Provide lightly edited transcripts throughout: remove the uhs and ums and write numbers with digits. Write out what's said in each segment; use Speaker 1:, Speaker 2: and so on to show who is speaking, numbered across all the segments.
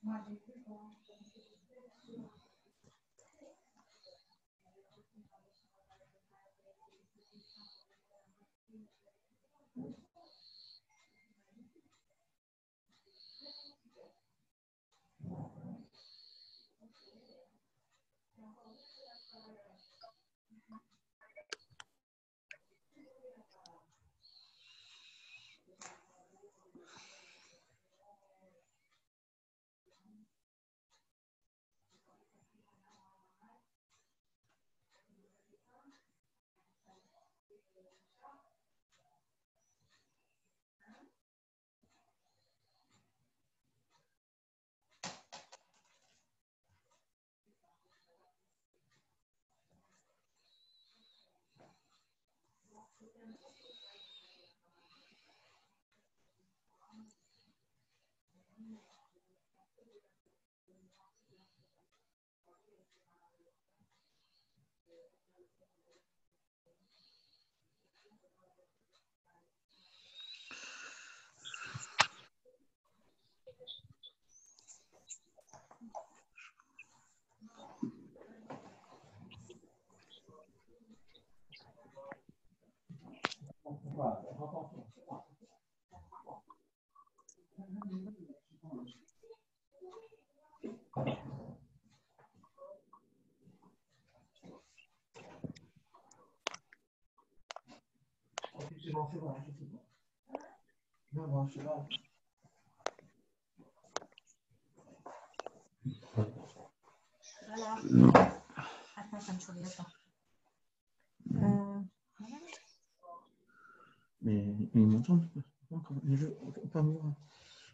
Speaker 1: Voilà. Attends, ça me sourit, attends.
Speaker 2: Mais ils m'entendent encore. Pas moi.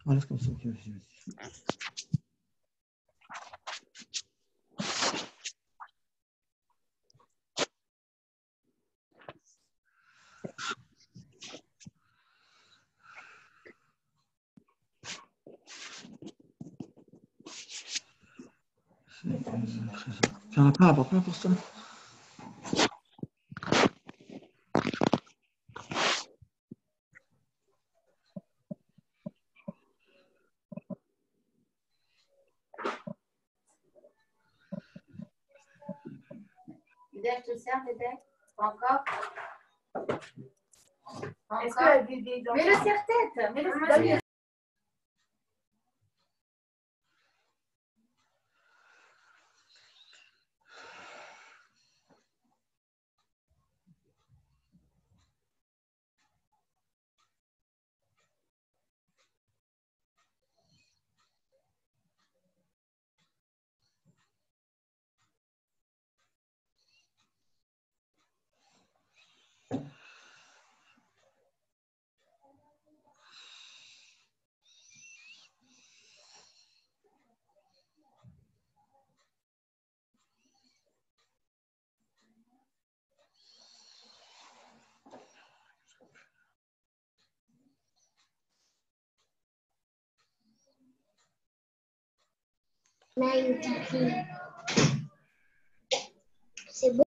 Speaker 2: Ah, laisse comme ça. Ok, vas-y. Tu en as pas pour ça?
Speaker 3: Je te sers, bébé? Encore?
Speaker 1: Est-ce que
Speaker 3: mets le serre-tête, mets le serre-tête.
Speaker 4: C'est bon.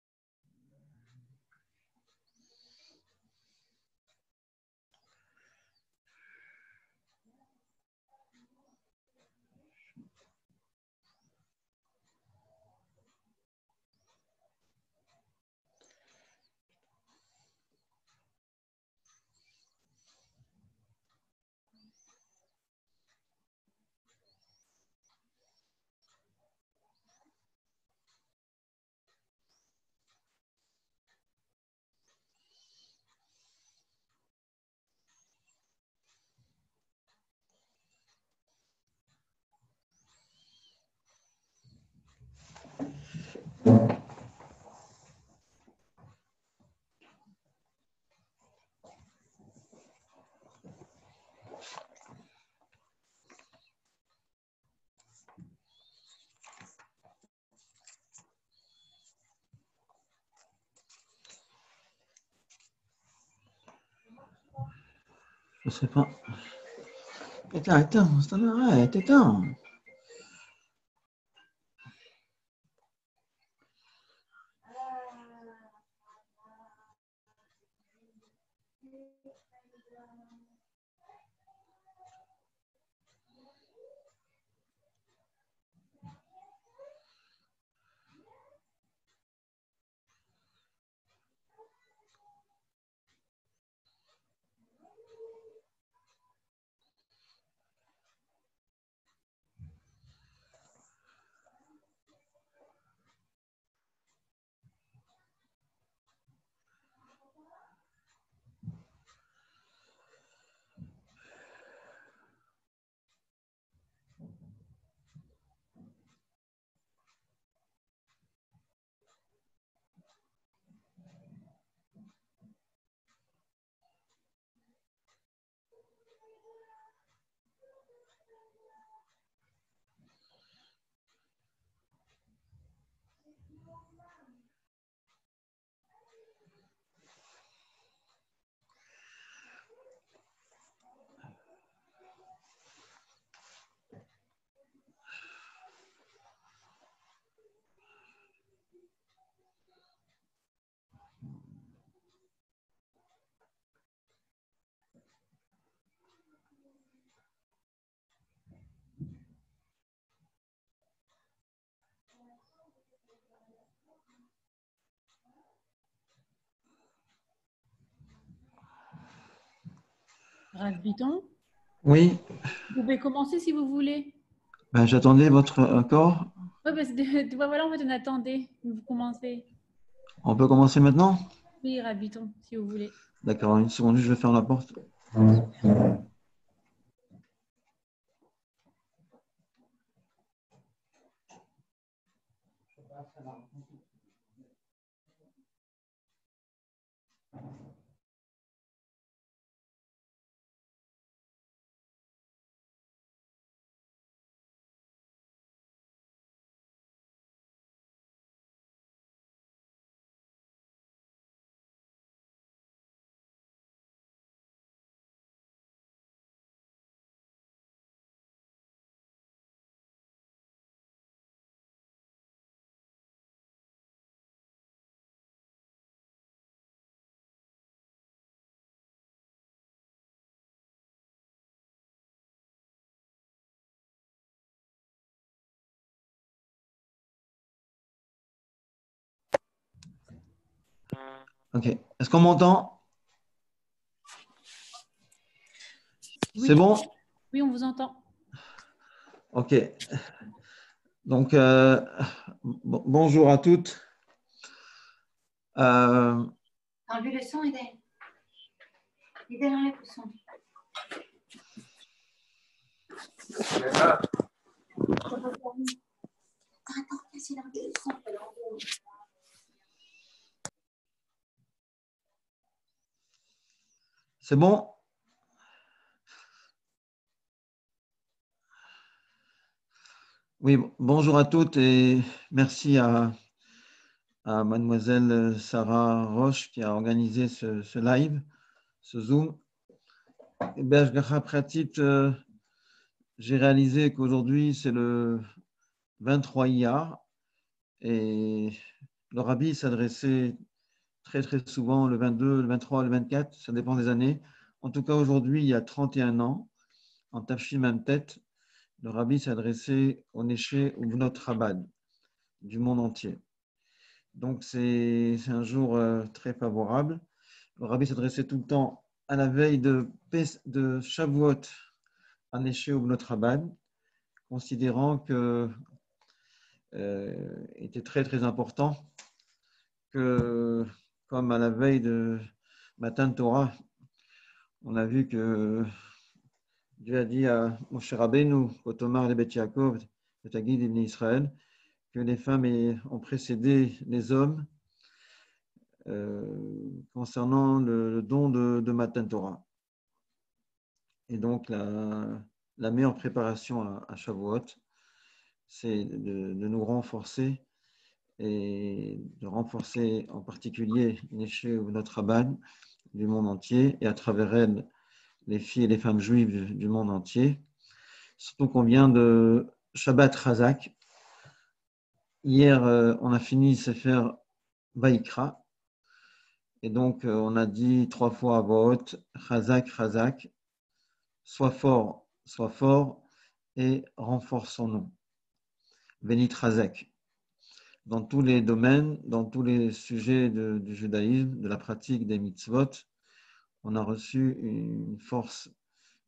Speaker 2: Je sais pas. Attends, arrête, attends.
Speaker 1: Rav Biton,
Speaker 2: Oui,
Speaker 1: vous pouvez commencer si vous voulez.
Speaker 2: ben, j'attendais votre accord.
Speaker 1: Oui, parce que voilà, en fait, on attendait. Vous commencez.
Speaker 2: On peut commencer maintenant?
Speaker 1: Oui, Rav Biton, si vous voulez.
Speaker 2: D'accord, une seconde, je vais fermer la porte. Ok, est-ce qu'on m'entend? C'est
Speaker 1: Oui,
Speaker 2: bon?
Speaker 1: oui, on vous entend.
Speaker 2: Ok, donc bonjour à toutes.
Speaker 3: Enlevez le son, Eden. Eden, enlève le son. Attends, qu'est-ce qu'il a enlevé le son?
Speaker 2: C'est bon? Oui, bonjour à toutes et merci à mademoiselle Sarah Roche qui a organisé ce live, ce Zoom. Et Bergara Pratit, j'ai réalisé qu'aujourd'hui c'est le 23 Iyar et le rabbi s'adressait très très souvent le 22, le 23, le 24, ça dépend des années. En tout cas aujourd'hui, il y a 31 ans, en Tafshim Memtet, le rabbi s'adressait au Néché ou Bnot Chabad du monde entier. Donc c'est un jour très favorable. Le rabbi s'adressait tout le temps à la veille de Shavuot à Néché ou Bnot Chabad, considérant que était très très important que, comme à la veille de Matan Torah, on a vu que Dieu a dit à Moshe Rabbeinu, Otomar le Bet Yaakov, le Tagid ibn Israël, que les femmes ont précédé les hommes concernant le don de Matan Torah. Et donc, la meilleure préparation à Shavuot, c'est de nous renforcer et de renforcer en particulier Néché ou notre Rabban du monde entier et à travers elle les filles et les femmes juives du monde entier. Surtout qu'on vient de Shabbat Chazak. Hier, on a fini Sefer Vaikra. Et donc, on a dit 3 fois à voix haute, Chazak, Chazak, sois fort, et renforçons-nous. Bénit Chazak. Dans tous les domaines, dans tous les sujets du judaïsme, de la pratique des mitzvot, on a reçu une force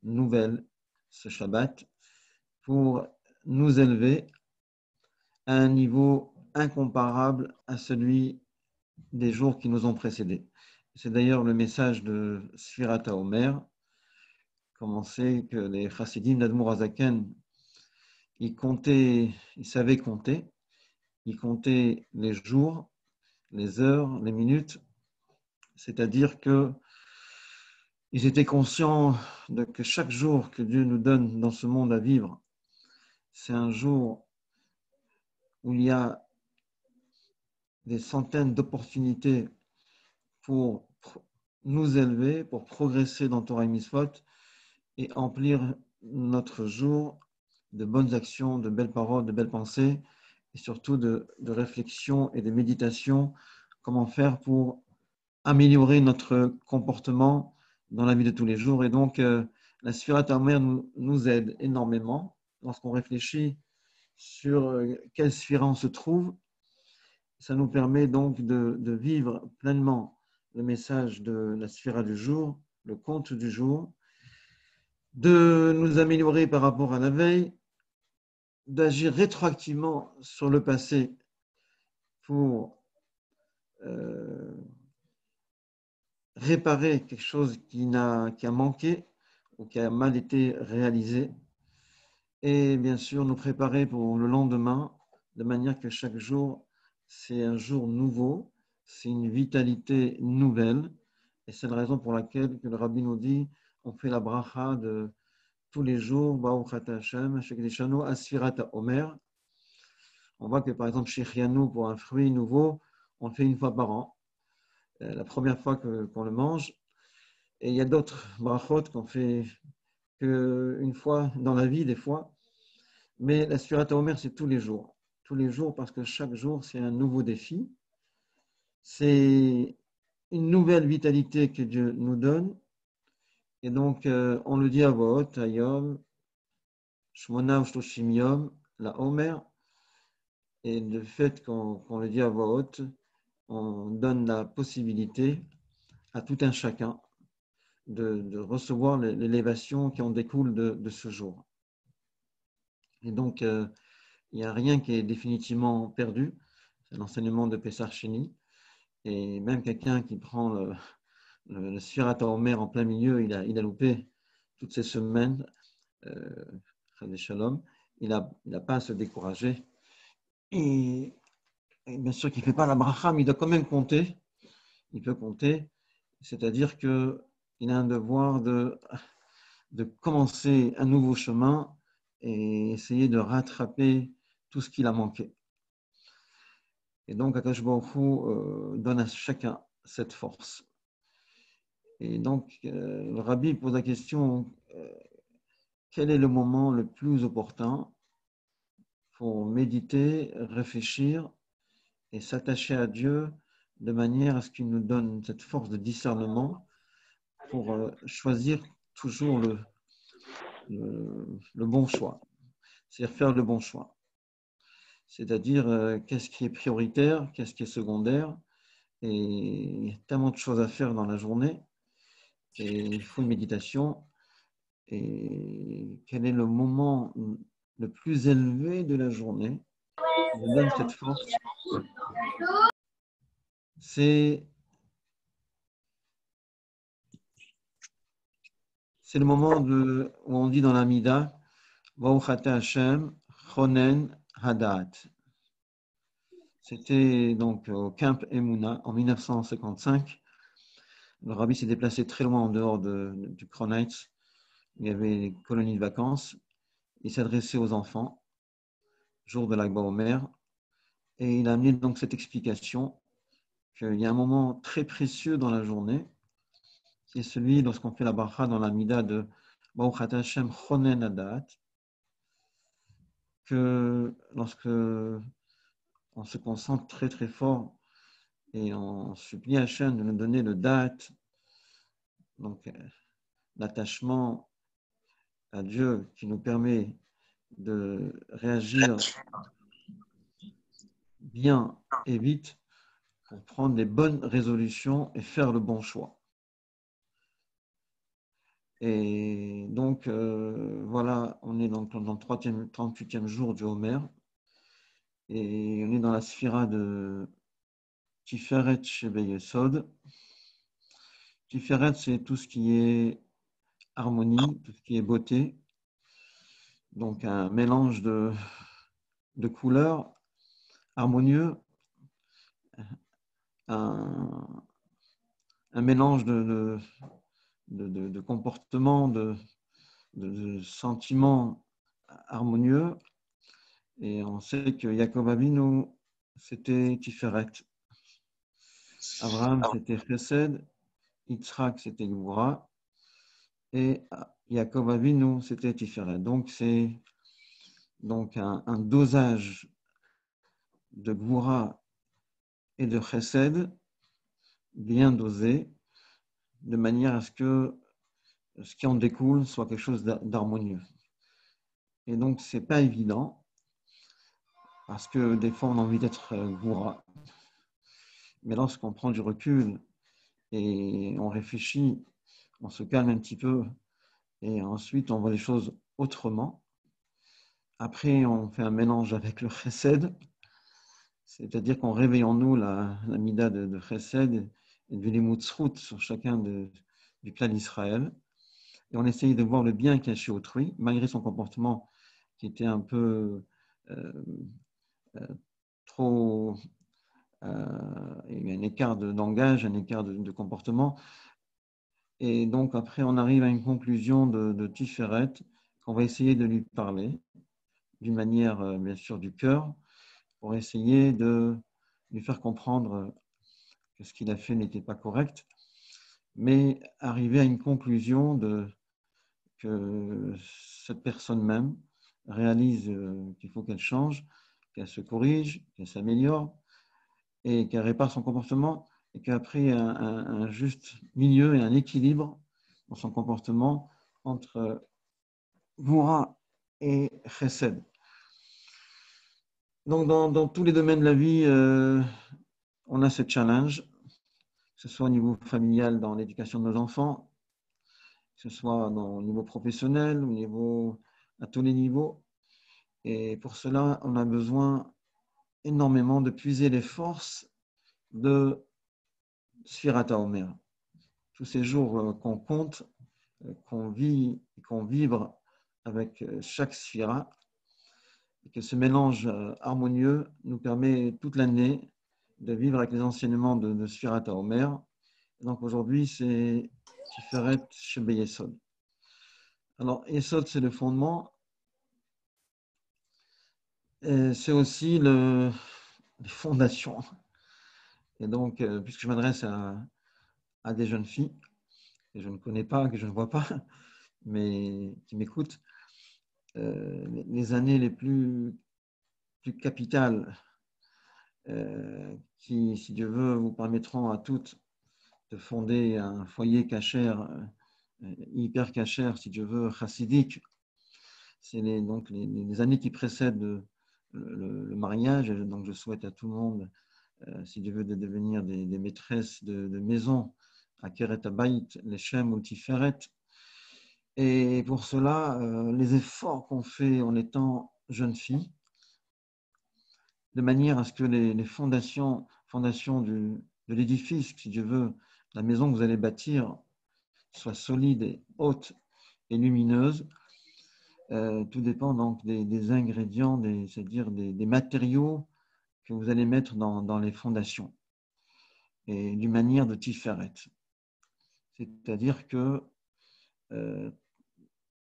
Speaker 2: nouvelle ce Shabbat pour nous élever à un niveau incomparable à celui des jours qui nous ont précédés. C'est d'ailleurs le message de Sfirat HaOmer, comme on sait que les chassidim d'Admour HaZaken, ils savaient compter, ils comptaient les jours, les heures, les minutes, c'est-à-dire que ils étaient conscients que chaque jour que Dieu nous donne dans ce monde à vivre, c'est un jour où il y a des centaines d'opportunités pour nous élever, pour progresser dans Torah et Mitzvot et emplir notre jour de bonnes actions, de belles paroles, de belles pensées et surtout de réflexion et de méditation. Comment faire pour améliorer notre comportement dans la vie de tous les jours. Et donc, la Sfirat HaOmer nous aide énormément lorsqu'on réfléchit sur quelle sphira on se trouve. Ça nous permet donc de vivre pleinement le message de la sphira du jour, le compte du jour, de nous améliorer par rapport à la veille, d'agir rétroactivement sur le passé pour réparer quelque chose qui a manqué ou qui a mal été réalisé et bien sûr nous préparer pour le lendemain de manière que chaque jour c'est un jour nouveau, c'est une vitalité nouvelle et c'est la raison pour laquelle que le Rabbi nous dit on fait la bracha de tous les jours Baruch Ata Hashem Shekdeshanu Asfirat HaOmer. On voit que par exemple chez Chianou pour un fruit nouveau on le fait une fois par an, la première fois qu'on le mange. Et il y a d'autres brachot qu'on fait qu'une fois dans la vie, des fois. Mais la Sfirat HaOmer, c'est tous les jours. Tous les jours, parce que chaque jour, c'est un nouveau défi. C'est une nouvelle vitalité que Dieu nous donne. Et donc, on le dit à voix haute, Ayom, Shmona Ushloshim Yom, la Homer. Et le fait qu'on le dit à voix haute, on donne la possibilité à tout un chacun de recevoir l'élévation qui en découle de ce jour. Et donc, il n'y a rien qui est définitivement perdu. C'est l'enseignement de Pessar Sheni. Et même quelqu'un qui prend le Sfirat HaOmer en plein milieu, il a loupé toutes ces semaines, Shalom, il n'a pas à se décourager. Et bien sûr qu'il ne fait pas la bracha, mais il doit quand même compter. Il peut compter. C'est-à-dire qu'il a un devoir de commencer un nouveau chemin et essayer de rattraper tout ce qu'il a manqué. Et donc, Akadosh Baruch Hu donne à chacun cette force. Et donc, le Rabbi pose la question, quel est le moment le plus opportun pour méditer, réfléchir et s'attacher à Dieu de manière à ce qu'il nous donne cette force de discernement pour choisir toujours le bon choix, c'est-à-dire faire le bon choix. C'est-à-dire qu'est-ce qui est prioritaire, qu'est-ce qui est secondaire. Et il y a tellement de choses à faire dans la journée. Et il faut une méditation. Et quel est le moment le plus élevé de la journée qui nous donne cette force? C'est le moment où on dit dans l'Amida Baruch Ata Hashem Chonen Hadat. C'était donc au Camp Emouna en 1955. Le Rabbi s'est déplacé très loin en dehors du Crown Heights. Il y avait des colonies de vacances. Il s'adressait aux enfants, jour de l'Akba Omer, et il a amené donc cette explication qu'il y a un moment très précieux dans la journée, qui est celui lorsqu'on fait la bracha dans la mida de Baruch Ata Hashem Chonen Hadat, que lorsque on se concentre très très fort et on supplie Hashem de nous donner le date, donc l'attachement à Dieu qui nous permet de réagir bien et vite pour prendre les bonnes résolutions et faire le bon choix. Et donc, voilà, on est dans le 38e jour du Homer et on est dans la sphira de Tiferet Shebe Yesod. Tiferet, c'est tout ce qui est harmonie, tout ce qui est beauté. Donc, un mélange de couleurs harmonieux, un mélange de comportements, de sentiments harmonieux. Et on sait que Yaakov Avinu, c'était Tiferet. Abraham, c'était Chesed, Yitzhak, c'était Gvura, et Yaakov Avinu, c'était Tiferet. Donc, c'est donc un dosage de Gvura et de Chesed bien dosé, de manière à ce que ce qui en découle soit quelque chose d'harmonieux. Et donc, ce n'est pas évident, parce que des fois, on a envie d'être Gvura. Mais lorsqu'on prend du recul et on réfléchit, on se calme un petit peu, et ensuite, on voit les choses autrement. Après, on fait un mélange avec le chesed, c'est-à-dire qu'on réveille en nous la mida de chesed et du limud zchut sur chacun du clan d'Israël. Et on essaye de voir le bien caché autrui, malgré son comportement qui était un peu trop... il y a un écart de langage, un écart de comportement. Et donc, après, on arrive à une conclusion de Tiferet, qu'on va essayer de lui parler, d'une manière, bien sûr, du cœur, pour essayer de lui faire comprendre que ce qu'il a fait n'était pas correct, mais arriver à une conclusion que cette personne même réalise qu'il faut qu'elle change, qu'elle se corrige, qu'elle s'améliore, et qu'elle répare son comportement, et qu'après, il y a un juste milieu et un équilibre dans son comportement entre Goura et Chesed. Donc, dans tous les domaines de la vie, on a ce challenge, que ce soit au niveau familial, dans l'éducation de nos enfants, que ce soit au niveau professionnel, à tous les niveaux. Et pour cela, on a besoin énormément de puiser les forces de Sfirat HaOmer. Tous ces jours qu'on compte, qu'on vit, qu'on vibre avec chaque Sphira, et que ce mélange harmonieux nous permet toute l'année de vivre avec les enseignements de Sfirat HaOmer. Donc aujourd'hui, c'est Tiferet Shebe Yesod. Alors, Yesod, c'est le fondement. Et c'est aussi les fondations. Et donc, puisque je m'adresse à des jeunes filles que je ne connais pas, que je ne vois pas, mais qui m'écoutent, les années les plus capitales qui, si Dieu veut, vous permettront à toutes de fonder un foyer cachère, hyper cachère, si Dieu veut, chassidique. C'est donc les années qui précèdent le mariage. Donc, je souhaite à tout le monde, si Dieu veut, de devenir des maîtresses de maison, à Keret Habayit, les Shem ou le Tiferet. Et pour cela, les efforts qu'on fait en étant jeune fille, de manière à ce que les fondations de l'édifice, si Dieu veut, la maison que vous allez bâtir, soit solide et haute et lumineuse. Tout dépend donc des ingrédients, c'est-à-dire des matériaux que vous allez mettre dans les fondations et d'une manière de Tiferet. C'est-à-dire que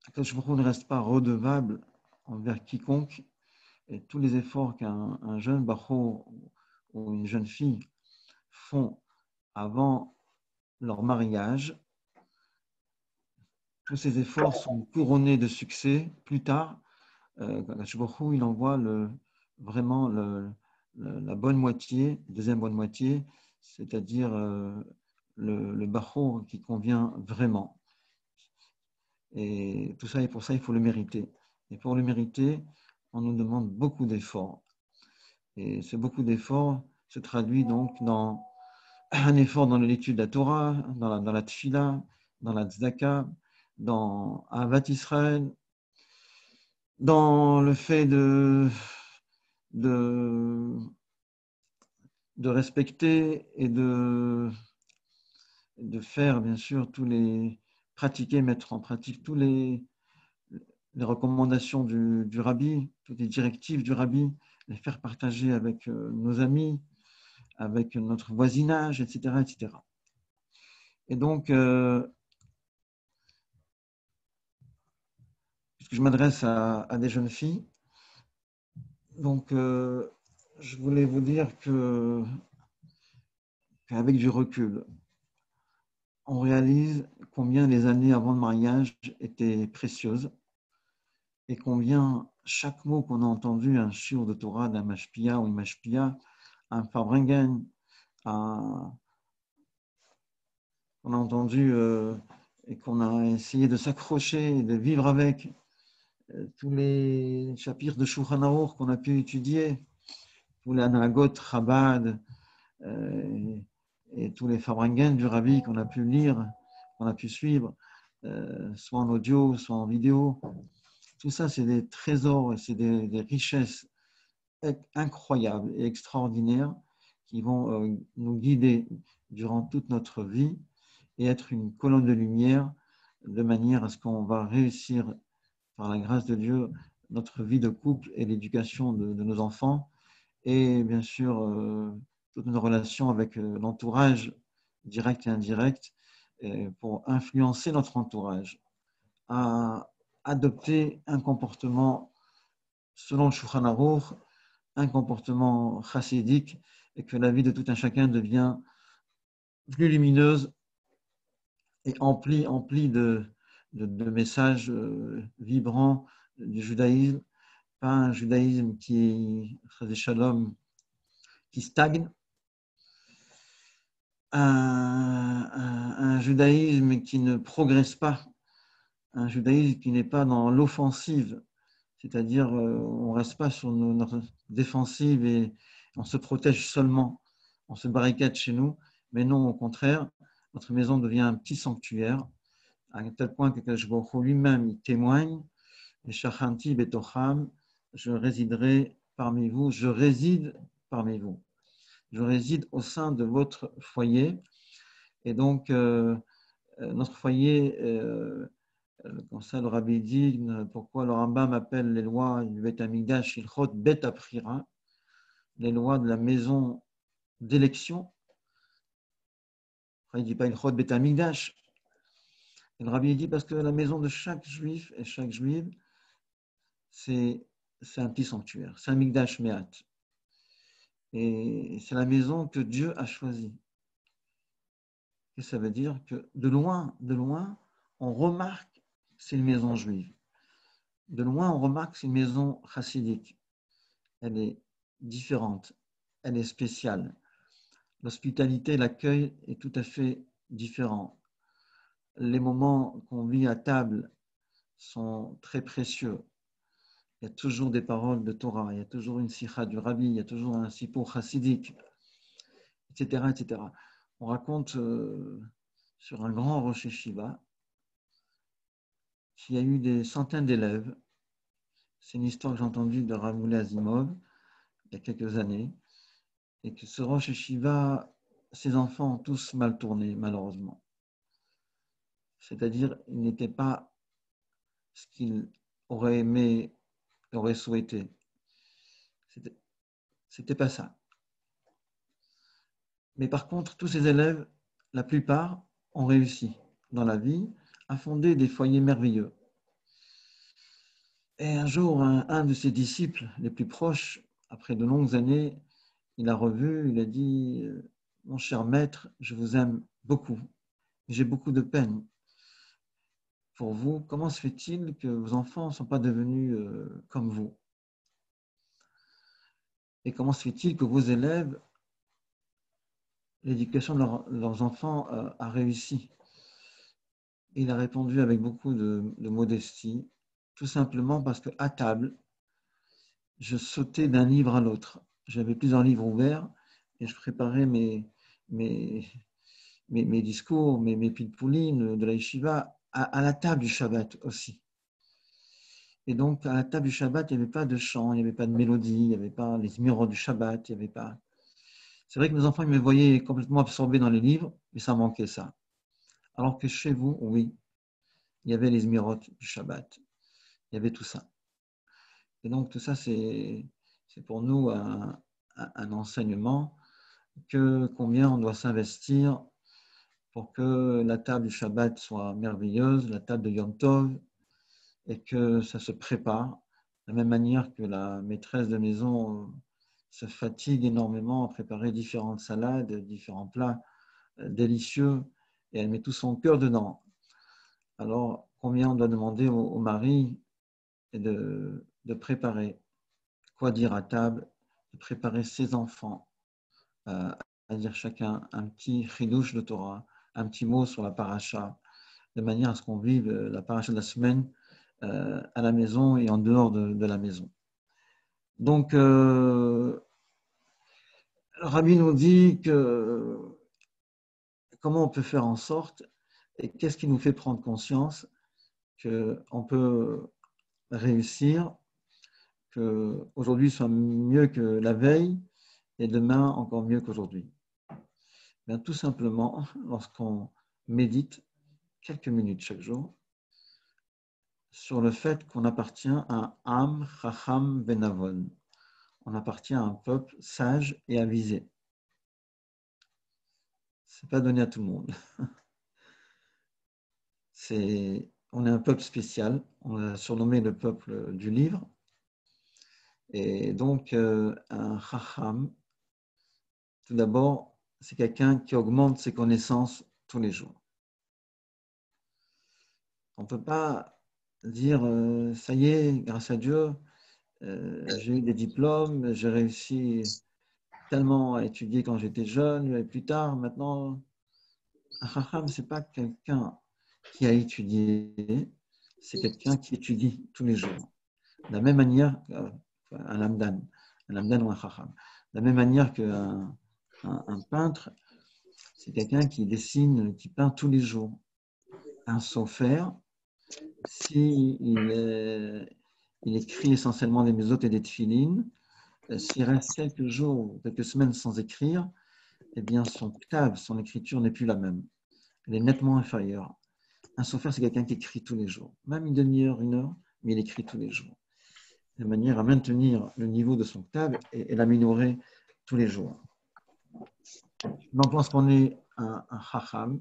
Speaker 2: Akadosh Baruch Hu ne reste pas redevable envers quiconque, et tous les efforts qu'un jeune bachor ou une jeune fille font avant leur mariage, tous ces efforts sont couronnés de succès plus tard. Akadosh Baruch Hu, il envoie vraiment la bonne moitié, deuxième bonne moitié, c'est-à-dire le bachor qui convient vraiment. Et tout ça, et pour ça, il faut le mériter. Et pour le mériter, on nous demande beaucoup d'efforts. Et ce beaucoup d'efforts se traduit donc dans un effort dans l'étude de la Torah, dans la Tfila, dans la Tzedaka, dans Ahavat Israël, dans le fait de respecter et de faire, bien sûr, pratiquer, mettre en pratique tous les recommandations du Rabbi, toutes les directives du Rabbi, les faire partager avec nos amis, avec notre voisinage, etc. etc. Et donc, puisque je m'adresse à des jeunes filles, donc je voulais vous dire que qu'avec du recul, on réalise combien les années avant le mariage étaient précieuses et combien chaque mot qu'on a entendu, un shiur de Torah, d'un mashpia ou une mashpia, un farbrengen, qu'on a entendu et qu'on a essayé de s'accrocher et de vivre avec, tous les chapitres de Shulchan Aruch qu'on a pu étudier, tous les anagot, Chabad, et tous les farbrengen du Rabbi qu'on a pu lire, qu'on a pu suivre, soit en audio, soit en vidéo. Tout ça, c'est des trésors et c'est des richesses incroyables et extraordinaires qui vont nous guider durant toute notre vie et être une colonne de lumière de manière à ce qu'on va réussir, par la grâce de Dieu, notre vie de couple et l'éducation de nos enfants et bien sûr toutes nos relations avec l'entourage direct et indirect pour influencer notre entourage à adopter un comportement selon le Shulchan Aruch, un comportement chassidique et que la vie de tout un chacun devient plus lumineuse et emplie de messages vibrants du judaïsme, pas un judaïsme qui stagne, un judaïsme qui ne progresse pas, un judaïsme qui n'est pas dans l'offensive, c'est-à-dire on ne reste pas sur notre défensive et on se protège seulement, on se barricade chez nous, mais non, au contraire, notre maison devient un petit sanctuaire, à tel point que Kadosh Baruch Hu lui-même il témoigne, et Shachanti Betocham, je résiderai parmi vous, je réside parmi vous. Je réside au sein de votre foyer. Et donc, notre foyer, comme ça le Rabbi dit, pourquoi le Rambam appelle les lois du Bet Amikdash, Ilchot Bet Aprira, les lois de la maison d'élection. Il ne dit pas Ilchot Bet Amikdash. Et le Rabbi dit parce que la maison de chaque juif et chaque juive, c'est un petit sanctuaire, c'est un Mikdash Me'at. Et c'est la maison que Dieu a choisie. Et ça veut dire que de loin, on remarque que c'est une maison juive. De loin, on remarque que c'est une maison chassidique. Elle est différente, elle est spéciale. L'hospitalité, l'accueil est tout à fait différent. Les moments qu'on vit à table sont très précieux. Il y a toujours des paroles de Torah, il y a toujours une sikha du Rabbi, il y a toujours un sipour chassidique, etc., etc. On raconte sur un grand Rosh Yeshiva qu'il y a eu des centaines d'élèves. C'est une histoire que j'ai entendue de Rav Moulay Azimov il y a quelques années, et que ce Rosh Yeshiva, ses enfants ont tous mal tourné, malheureusement. C'est-à-dire, ils n'étaient pas ce qu'ils auraient aimé, auraient souhaité. C'était pas ça. Mais par contre, tous ces élèves, la plupart, ont réussi dans la vie à fonder des foyers merveilleux. Et un jour, un de ses disciples les plus proches, après de longues années, il a revu, il a dit « Mon cher maître, je vous aime beaucoup. J'ai beaucoup de peine pour vous. Comment se fait-il que vos enfants ne sont pas devenus comme vous? Et comment se fait-il que vos élèves, l'éducation de leurs enfants a réussi ?» Il a répondu avec beaucoup de modestie, tout simplement parce qu'à table, je sautais d'un livre à l'autre. J'avais plusieurs livres ouverts et je préparais mes discours, mes pitpoulines de la yeshiva à la table du Shabbat aussi. Et donc, à la table du Shabbat, il n'y avait pas de chant, il n'y avait pas de mélodie, il n'y avait pas les miroirs du Shabbat, il n'y avait pas... C'est vrai que mes enfants ils me voyaient complètement absorbé dans les livres, mais ça manquait ça. Alors que chez vous, oui, il y avait les miroirs du Shabbat. Il y avait tout ça. Et donc, tout ça, c'est pour nous un enseignement que combien on doit s'investir pour que la table du Shabbat soit merveilleuse, la table de Yom Tov, et que ça se prépare de la même manière que la maîtresse de maison se fatigue énormément à préparer différentes salades, différents plats délicieux, et elle met tout son cœur dedans. Alors, combien on doit demander au mari de préparer quoi dire à table, de préparer ses enfants, à dire chacun un petit chidouche de Torah, un petit mot sur la paracha, de manière à ce qu'on vive la paracha de la semaine à la maison et en dehors de la maison. Donc, Rabbi nous dit que comment on peut faire en sorte et qu'est-ce qui nous fait prendre conscience qu'on peut réussir, qu'aujourd'hui soit mieux que la veille et demain encore mieux qu'aujourd'hui. Bien, tout simplement, lorsqu'on médite quelques minutes chaque jour sur le fait qu'on appartient à Am, Chacham, Benavon. On appartient à un peuple sage et avisé. Ce n'est pas donné à tout le monde. On est un peuple spécial. On l'a surnommé le peuple du livre. Et donc, un Chacham, tout d'abord, c'est quelqu'un qui augmente ses connaissances tous les jours. On ne peut pas dire, ça y est, grâce à Dieu, j'ai eu des diplômes, j'ai réussi tellement à étudier quand j'étais jeune, et plus tard, maintenant, un Chacham, ce n'est pas quelqu'un qui a étudié, c'est quelqu'un qui étudie tous les jours. De la même manière qu'un lamdan ou un Chacham. De la même manière qu'un peintre, c'est quelqu'un qui dessine, qui peint tous les jours. Un sofer, il écrit essentiellement des mezot et des tefilines, s'il reste quelques jours, quelques semaines sans écrire, eh bien son ktav, son écriture n'est plus la même. Elle est nettement inférieure. Un sofer, c'est quelqu'un qui écrit tous les jours, même une demi-heure, une heure, mais il écrit tous les jours, de manière à maintenir le niveau de son ktav et l'améliorer tous les jours. Donc, lorsqu'on est un chacham,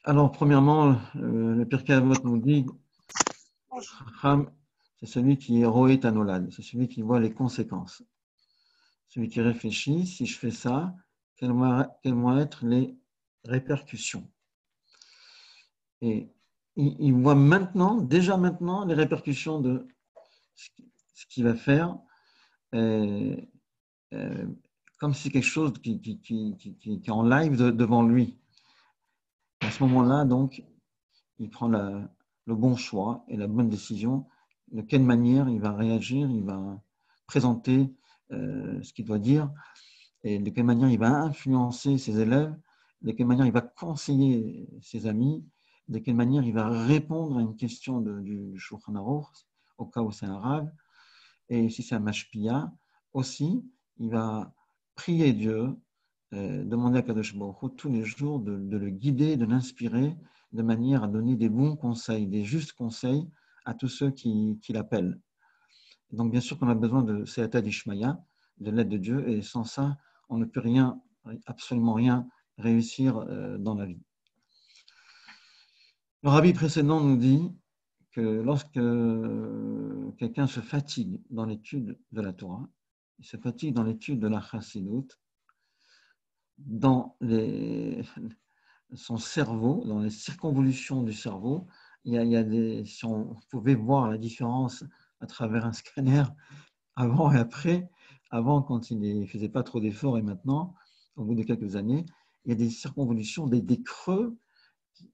Speaker 2: alors premièrement, le Pirkei Avot nous dit, chacham, c'est celui qui est roé tanolad, c'est celui qui voit les conséquences, celui qui réfléchit, si je fais ça, quelles vont être les répercussions. Et il voit déjà maintenant, les répercussions de ce qu'il va faire, comme si quelque chose qui est en live devant lui. À ce moment-là, donc, il prend le bon choix et la bonne décision. De quelle manière il va réagir, il va présenter ce qu'il doit dire, et de quelle manière il va influencer ses élèves, de quelle manière il va conseiller ses amis, de quelle manière il va répondre à une question du Shulchan Aruch, au cas où c'est un Rav, et si c'est un Mashpia, aussi, il va prier Dieu, demander à Kadosh Baruch Hu tous les jours de le guider, de l'inspirer, de manière à donner des bons conseils, des justes conseils à tous ceux qui l'appellent. Donc, bien sûr qu'on a besoin de Seata d'Ishmaya, de l'aide de Dieu, et sans ça, on ne peut rien, absolument rien réussir dans la vie. Le rabbi précédent nous dit que lorsque quelqu'un se fatigue dans l'étude de la Torah, il se fatigue dans l'étude de la Chassidut, dans son cerveau, dans les circonvolutions du cerveau, il y a si on pouvait voir la différence à travers un scanner avant et après, avant quand il ne faisait pas trop d'efforts et maintenant, au bout de quelques années, il y a des circonvolutions, des creux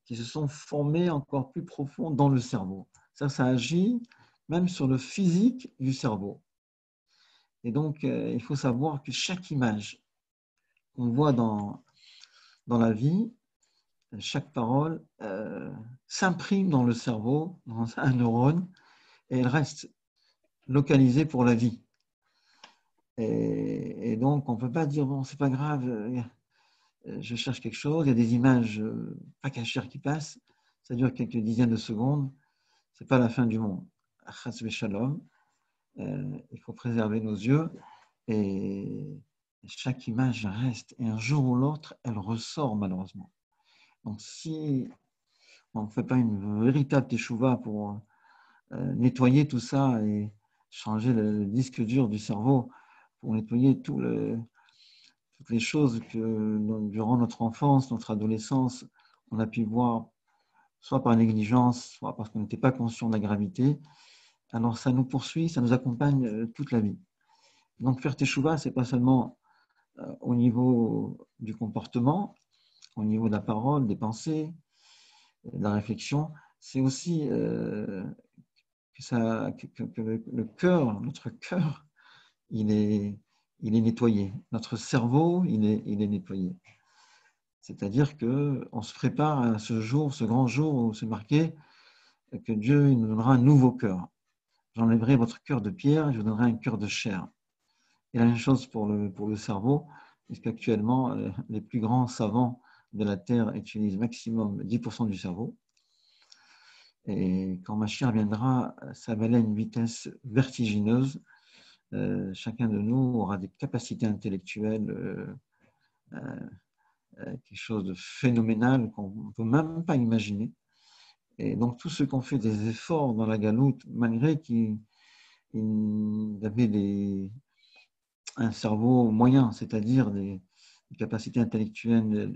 Speaker 2: qui se sont formés encore plus profonds dans le cerveau. Ça agit même sur le physique du cerveau. Et donc, il faut savoir que chaque image qu'on voit dans la vie, chaque parole s'imprime dans le cerveau, dans un neurone, et elle reste localisée pour la vie. Et donc, on ne peut pas dire, bon, c'est pas grave, je cherche quelque chose, il y a des images pas cachères qui passent, ça dure quelques dizaines de secondes, ce n'est pas la fin du monde. Chas v'shalom, il faut préserver nos yeux, et chaque image reste, et un jour ou l'autre, elle ressort malheureusement. Donc, si on ne fait pas une véritable teshuva pour nettoyer tout ça et changer le disque dur du cerveau pour nettoyer toutes les choses que durant notre enfance, notre adolescence, on a pu voir, soit par négligence, soit parce qu'on n'était pas conscient de la gravité. Alors ça nous poursuit, ça nous accompagne toute la vie. Donc faire teshuva, ce n'est pas seulement au niveau du comportement, au niveau de la parole, des pensées, de la réflexion, c'est aussi que le cœur, notre cœur, il est nettoyé. Notre cerveau, il est nettoyé. C'est-à-dire qu'on se prépare à ce jour, ce grand jour où c'est marqué que Dieu nous donnera un nouveau cœur. J'enlèverai votre cœur de pierre et je vous donnerai un cœur de chair. Et la même chose pour le cerveau, puisqu'actuellement, les plus grands savants de la Terre utilisent maximum 10% du cerveau. Et quand Mashiach viendra, ça va aller à une vitesse vertigineuse. Chacun de nous aura des capacités intellectuelles, quelque chose de phénoménal qu'on ne peut même pas imaginer. Et donc, tous ceux qui ont fait des efforts dans la galoute, malgré qu'ils avaient un cerveau moyen, c'est-à-dire des capacités intellectuelles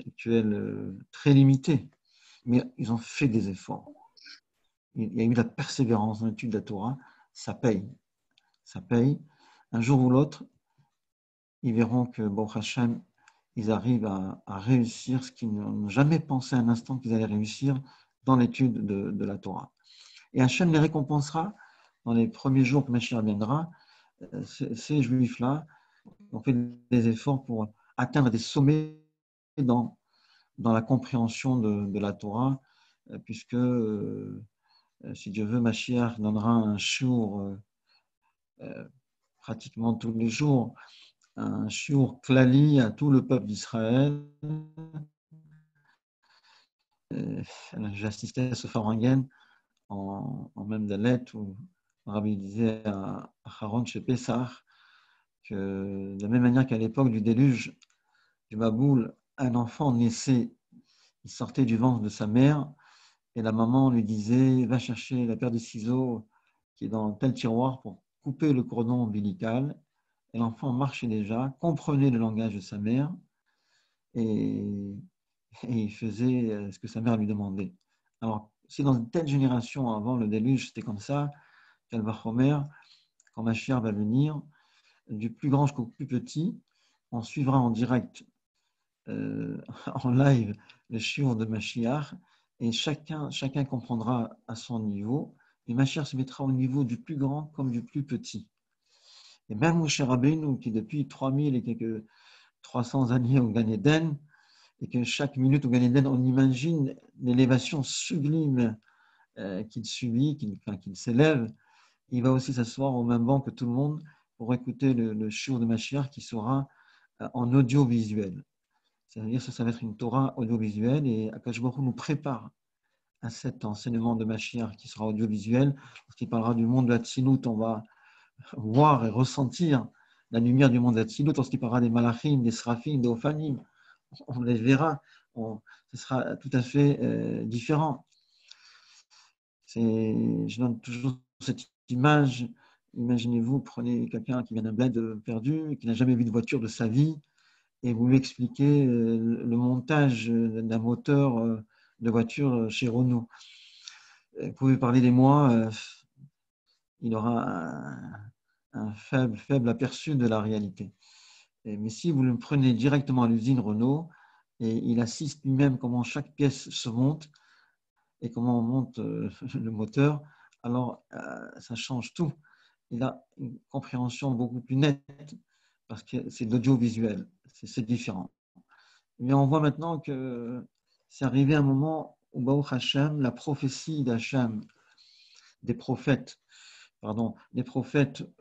Speaker 2: très limitées, mais ils ont fait des efforts. Il y a eu la persévérance dans l'étude de la Torah, ça paye. Ça paye. Un jour ou l'autre, ils verront que, Baruch Hashem, ils arrivent à réussir ce qu'ils n'ont jamais pensé un instant qu'ils allaient réussir dans l'étude de la Torah. Et Hashem les récompensera dans les premiers jours que Mashiach viendra. Ces Juifs-là ont fait des efforts pour atteindre des sommets dans la compréhension de la Torah, puisque, si Dieu veut, Mashiach donnera un shiur pratiquement tous les jours, un shiur klali à tout le peuple d'Israël. J'ai assisté à ce Farangen en même des lettres où Rabbi disait à Haron chez Pessah que de la même manière qu'à l'époque du déluge du Maboul, un enfant naissait, il sortait du ventre de sa mère et la maman lui disait va chercher la paire de ciseaux qui est dans tel tiroir pour couper le cordon ombilical. Et l'enfant marchait déjà, comprenait le langage de sa mère et il faisait ce que sa mère lui demandait. Alors, si dans une telle génération avant le déluge, c'était comme ça, Calvachomer, quand Mashiach va venir, du plus grand jusqu'au plus petit, on suivra en direct, en live, le shiur de Mashiach et chacun comprendra à son niveau et Mashiach se mettra au niveau du plus grand comme du plus petit. Et même Moshe Rabbeinu, qui depuis 3000 et quelques 300 années au Gan Eden, et que chaque minute au Gan Eden, on imagine l'élévation sublime qu'il subit, qu'il s'élève, il va aussi s'asseoir au même banc que tout le monde pour écouter le shiur de Mashiach qui sera en audiovisuel. C'est-à-dire que ça va être une Torah audiovisuelle et Akash Baruch Hu nous prépare à cet enseignement de Mashiach qui sera audiovisuel. Lorsqu'il parlera du monde de la Tzinout, on va voir et ressentir la lumière du monde de la Tzinout. Lorsqu'il parlera des Malachim, des Seraphim, des Ophanim, on les verra. Ce sera tout à fait différent. Je donne toujours cette image. Imaginez-vous, prenez quelqu'un qui vient d'un bled perdu, qui n'a jamais vu de voiture de sa vie, et vous lui expliquez le montage d'un moteur de voiture chez Renault. Vous pouvez parler des mois, il aura un faible aperçu de la réalité. Mais si vous le prenez directement à l'usine Renault, et il assiste lui-même comment chaque pièce se monte, et comment on monte le moteur, alors ça change tout. Il a une compréhension beaucoup plus nette parce que c'est de l'audiovisuel, c'est différent. Mais on voit maintenant que c'est arrivé un moment où Baruch Hashem, la prophétie d'Hashem, des prophètes,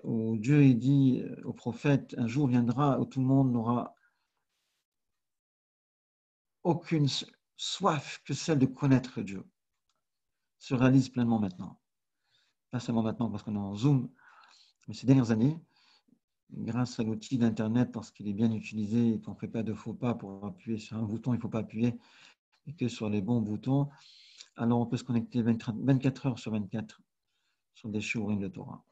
Speaker 2: où Dieu il dit aux prophètes, un jour viendra où tout le monde n'aura aucune soif que celle de connaître Dieu, se réalise pleinement maintenant. Pas seulement maintenant parce qu'on est en Zoom, mais ces dernières années, grâce à l'outil d'Internet, lorsqu'il est bien utilisé et qu'on ne fait pas de faux pas pour appuyer sur un bouton, il ne faut pas appuyer et que sur les bons boutons, alors on peut se connecter 24 heures sur 24 sur des shiurim de Torah.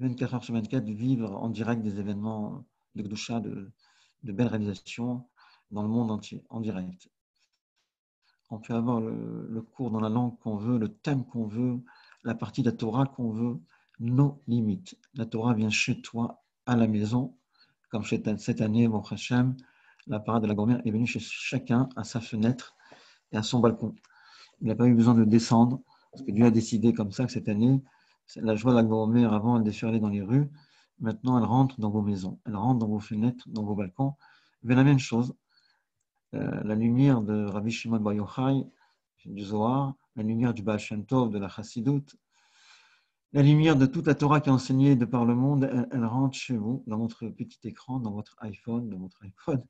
Speaker 2: 24 heures sur 24, vivre en direct des événements de Gdusha, de belles réalisations dans le monde entier, en direct. On peut avoir le cours dans la langue qu'on veut, le thème qu'on veut, la partie de la Torah qu'on veut, nos limites. La Torah vient chez toi, à la maison, comme cette année, mon Hachem, la parade de la grand-mère est venue chez chacun à sa fenêtre et à son balcon. Il n'a pas eu besoin de descendre, parce que Dieu a décidé comme ça que cette année, la joie de la grand-mère, avant, elle défilait dans les rues. Maintenant, elle rentre dans vos maisons, elle rentre dans vos fenêtres, dans vos balcons. Mais la même chose, la lumière de Rabbi Shimon Bar Yochai, du Zohar, la lumière du Baal Shem Tov, de la Chassidut, la lumière de toute la Torah qui est enseignée de par le monde, elle rentre chez vous, dans votre petit écran, dans votre iPhone, dans votre iPod,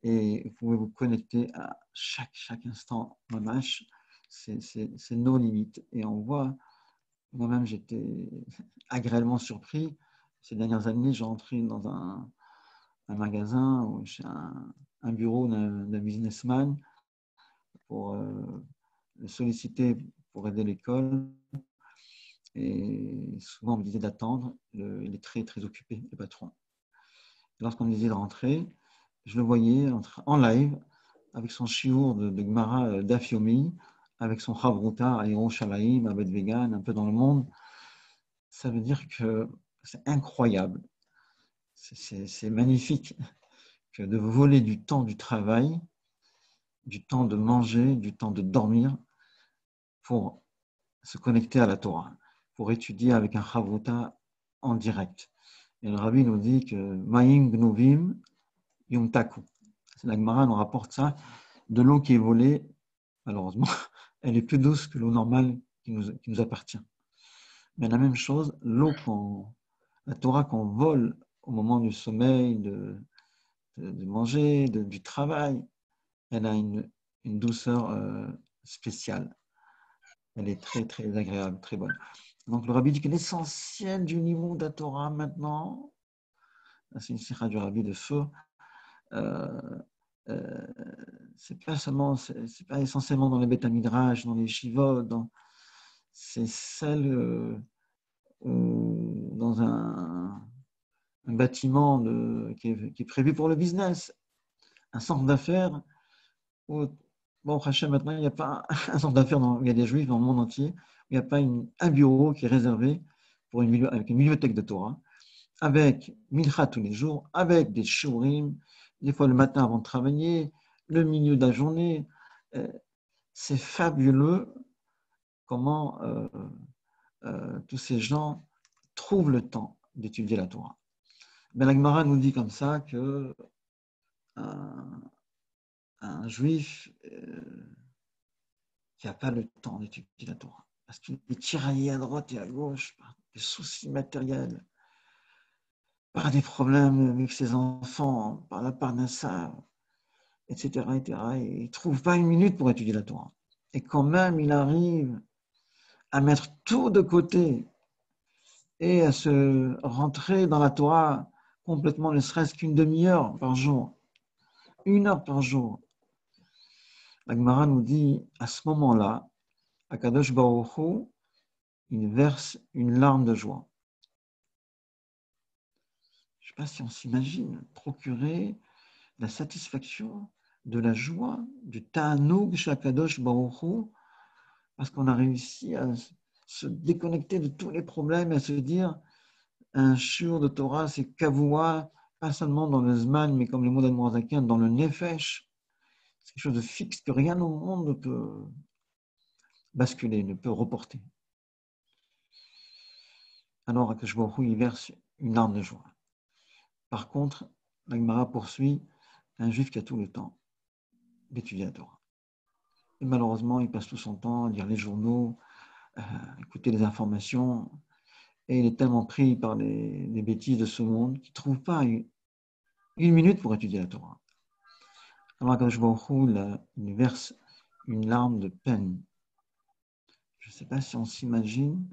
Speaker 2: et vous pouvez vous connecter à chaque instant. Mamash, c'est nos limites. Et on voit, moi-même j'étais agréablement surpris. Ces dernières années, j'ai entré dans un magasin, ou chez un bureau d'un businessman pour le solliciter pour aider l'école. Et souvent, on me disait d'attendre. Il est très, très occupé, le patron. Lorsqu'on me disait de rentrer, je le voyais en live avec son chiour de Gemara d'Afiomi, avec son Chavruta à Yerushalayim, à Bet Vegan, un peu dans le monde. Ça veut dire que c'est incroyable. C'est magnifique que de voler du temps du travail, du temps de manger, du temps de dormir pour se connecter à la Torah, pour étudier avec un Chavruta en direct. Et le Rabbi nous dit que Maïm Gnuvim Yumtaku. La Gemara nous rapporte ça, de l'eau qui est volée, malheureusement, elle est plus douce que l'eau normale qui nous appartient. Mais la même chose, la Torah qu'on vole au moment du sommeil, de manger, du travail, elle a une douceur spéciale. Elle est très, très agréable, très bonne. Donc le Rabbi dit que l'essentiel du niveau de la Torah maintenant, c'est une sikha du Rabbi de feu, c'est pas essentiellement dans les Beth Midrash, dans les Shivot, c'est celle dans un bâtiment qui est prévu pour le business, un centre d'affaires où, bon, Hachem, maintenant, il n'y a pas un centre d'affaires, il y a des juifs dans le monde entier, il n'y a pas un bureau qui est réservé avec une bibliothèque de Torah, avec Mincha tous les jours, avec des shurim, des fois le matin avant de travailler, le milieu de la journée. C'est fabuleux comment tous ces gens trouvent le temps d'étudier la Torah. Mais la Gemara nous dit comme ça que un juif qui n'a pas le temps d'étudier la Torah, parce qu'il est tiraillé à droite et à gauche par des soucis matériels, par des problèmes avec ses enfants, par la parnassa, etc., etc. Et il ne trouve pas une minute pour étudier la Torah. Et quand même, il arrive à mettre tout de côté et à se rentrer dans la Torah complètement, ne serait-ce qu'une demi-heure par jour, 1 heure par jour. La Gemara nous dit, à ce moment-là, Akadosh Baruch Hu, il verse une larme de joie. Je ne sais pas si on s'imagine procurer la satisfaction, de la joie, du ta'anoug chez Akadosh Baruch Hu, parce qu'on a réussi à se déconnecter de tous les problèmes et à se dire un shiur de Torah, c'est kavua, pas seulement dans le Zman, mais comme le mot d'Admorazakian, dans le Nefesh. C'est quelque chose de fixe que rien au monde ne peut basculer, ne peut reporter. Alors, Akadosh Baruch Hu, il verse une larme de joie. Par contre, la Gemara poursuit un juif qui a tout le temps d'étudier la Torah. Et malheureusement, il passe tout son temps à lire les journaux, écouter les informations, et il est tellement pris par les bêtises de ce monde qu'il ne trouve pas une minute pour étudier la Torah. Alors, Akadosh Baruch Hu, il verse une larme de peine. Je ne sais pas si on s'imagine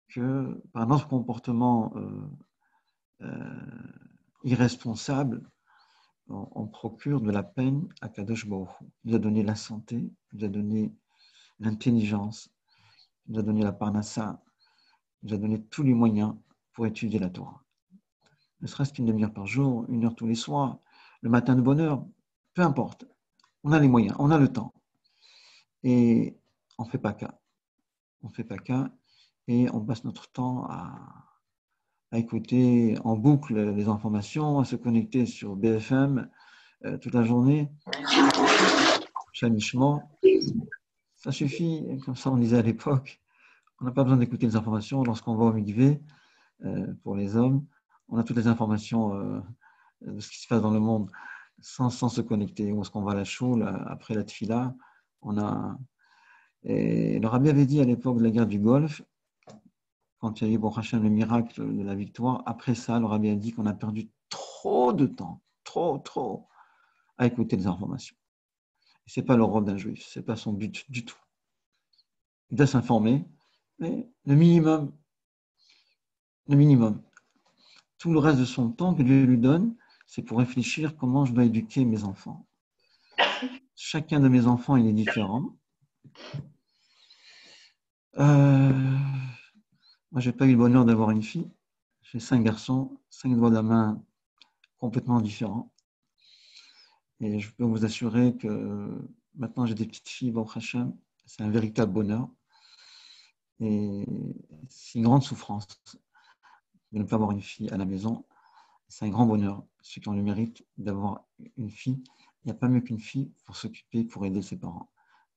Speaker 2: que par notre comportement irresponsable, on procure de la peine à Kadosh Baruch Hu. Il nous a donné la santé, il nous a donné l'intelligence, il nous a donné la parnassa, il nous a donné tous les moyens pour étudier la Torah. Ne serait-ce qu'une demi-heure par jour, 1 heure tous les soirs, le matin de bonne heure, peu importe. On a les moyens, on a le temps. Et on ne fait pas cas. On ne fait pas cas et on passe notre temps à écouter en boucle les informations, à se connecter sur BFM toute la journée, chanichement. Ça suffit, comme ça on disait à l'époque, on n'a pas besoin d'écouter les informations lorsqu'on va au mikvé, pour les hommes, on a toutes les informations de ce qui se passe dans le monde sans se connecter. Ou est-ce qu'on va à la choule après la tfila, et le Rabbi avait dit à l'époque de la guerre du Golfe, quand il y a eu Baruch Hashem, le miracle de la victoire, après ça, le Rabbi a dit qu'on a perdu trop de temps, trop, à écouter les informations. Ce n'est pas le rôle d'un juif, ce n'est pas son but du tout. Il doit s'informer, mais le minimum. Tout le reste de son temps que Dieu lui donne, c'est pour réfléchir comment je dois éduquer mes enfants. Chacun de mes enfants, il est différent. Moi, je n'ai pas eu le bonheur d'avoir une fille. J'ai 5 garçons, 5 doigts de la main complètement différents. Et je peux vous assurer que maintenant, j'ai des petites filles, Baruch Hashem, c'est un véritable bonheur. Et c'est une grande souffrance de ne pas avoir une fille à la maison. C'est un grand bonheur. Ceux qui ont le mérite d'avoir une fille, il n'y a pas mieux qu'une fille pour s'occuper, pour aider ses parents.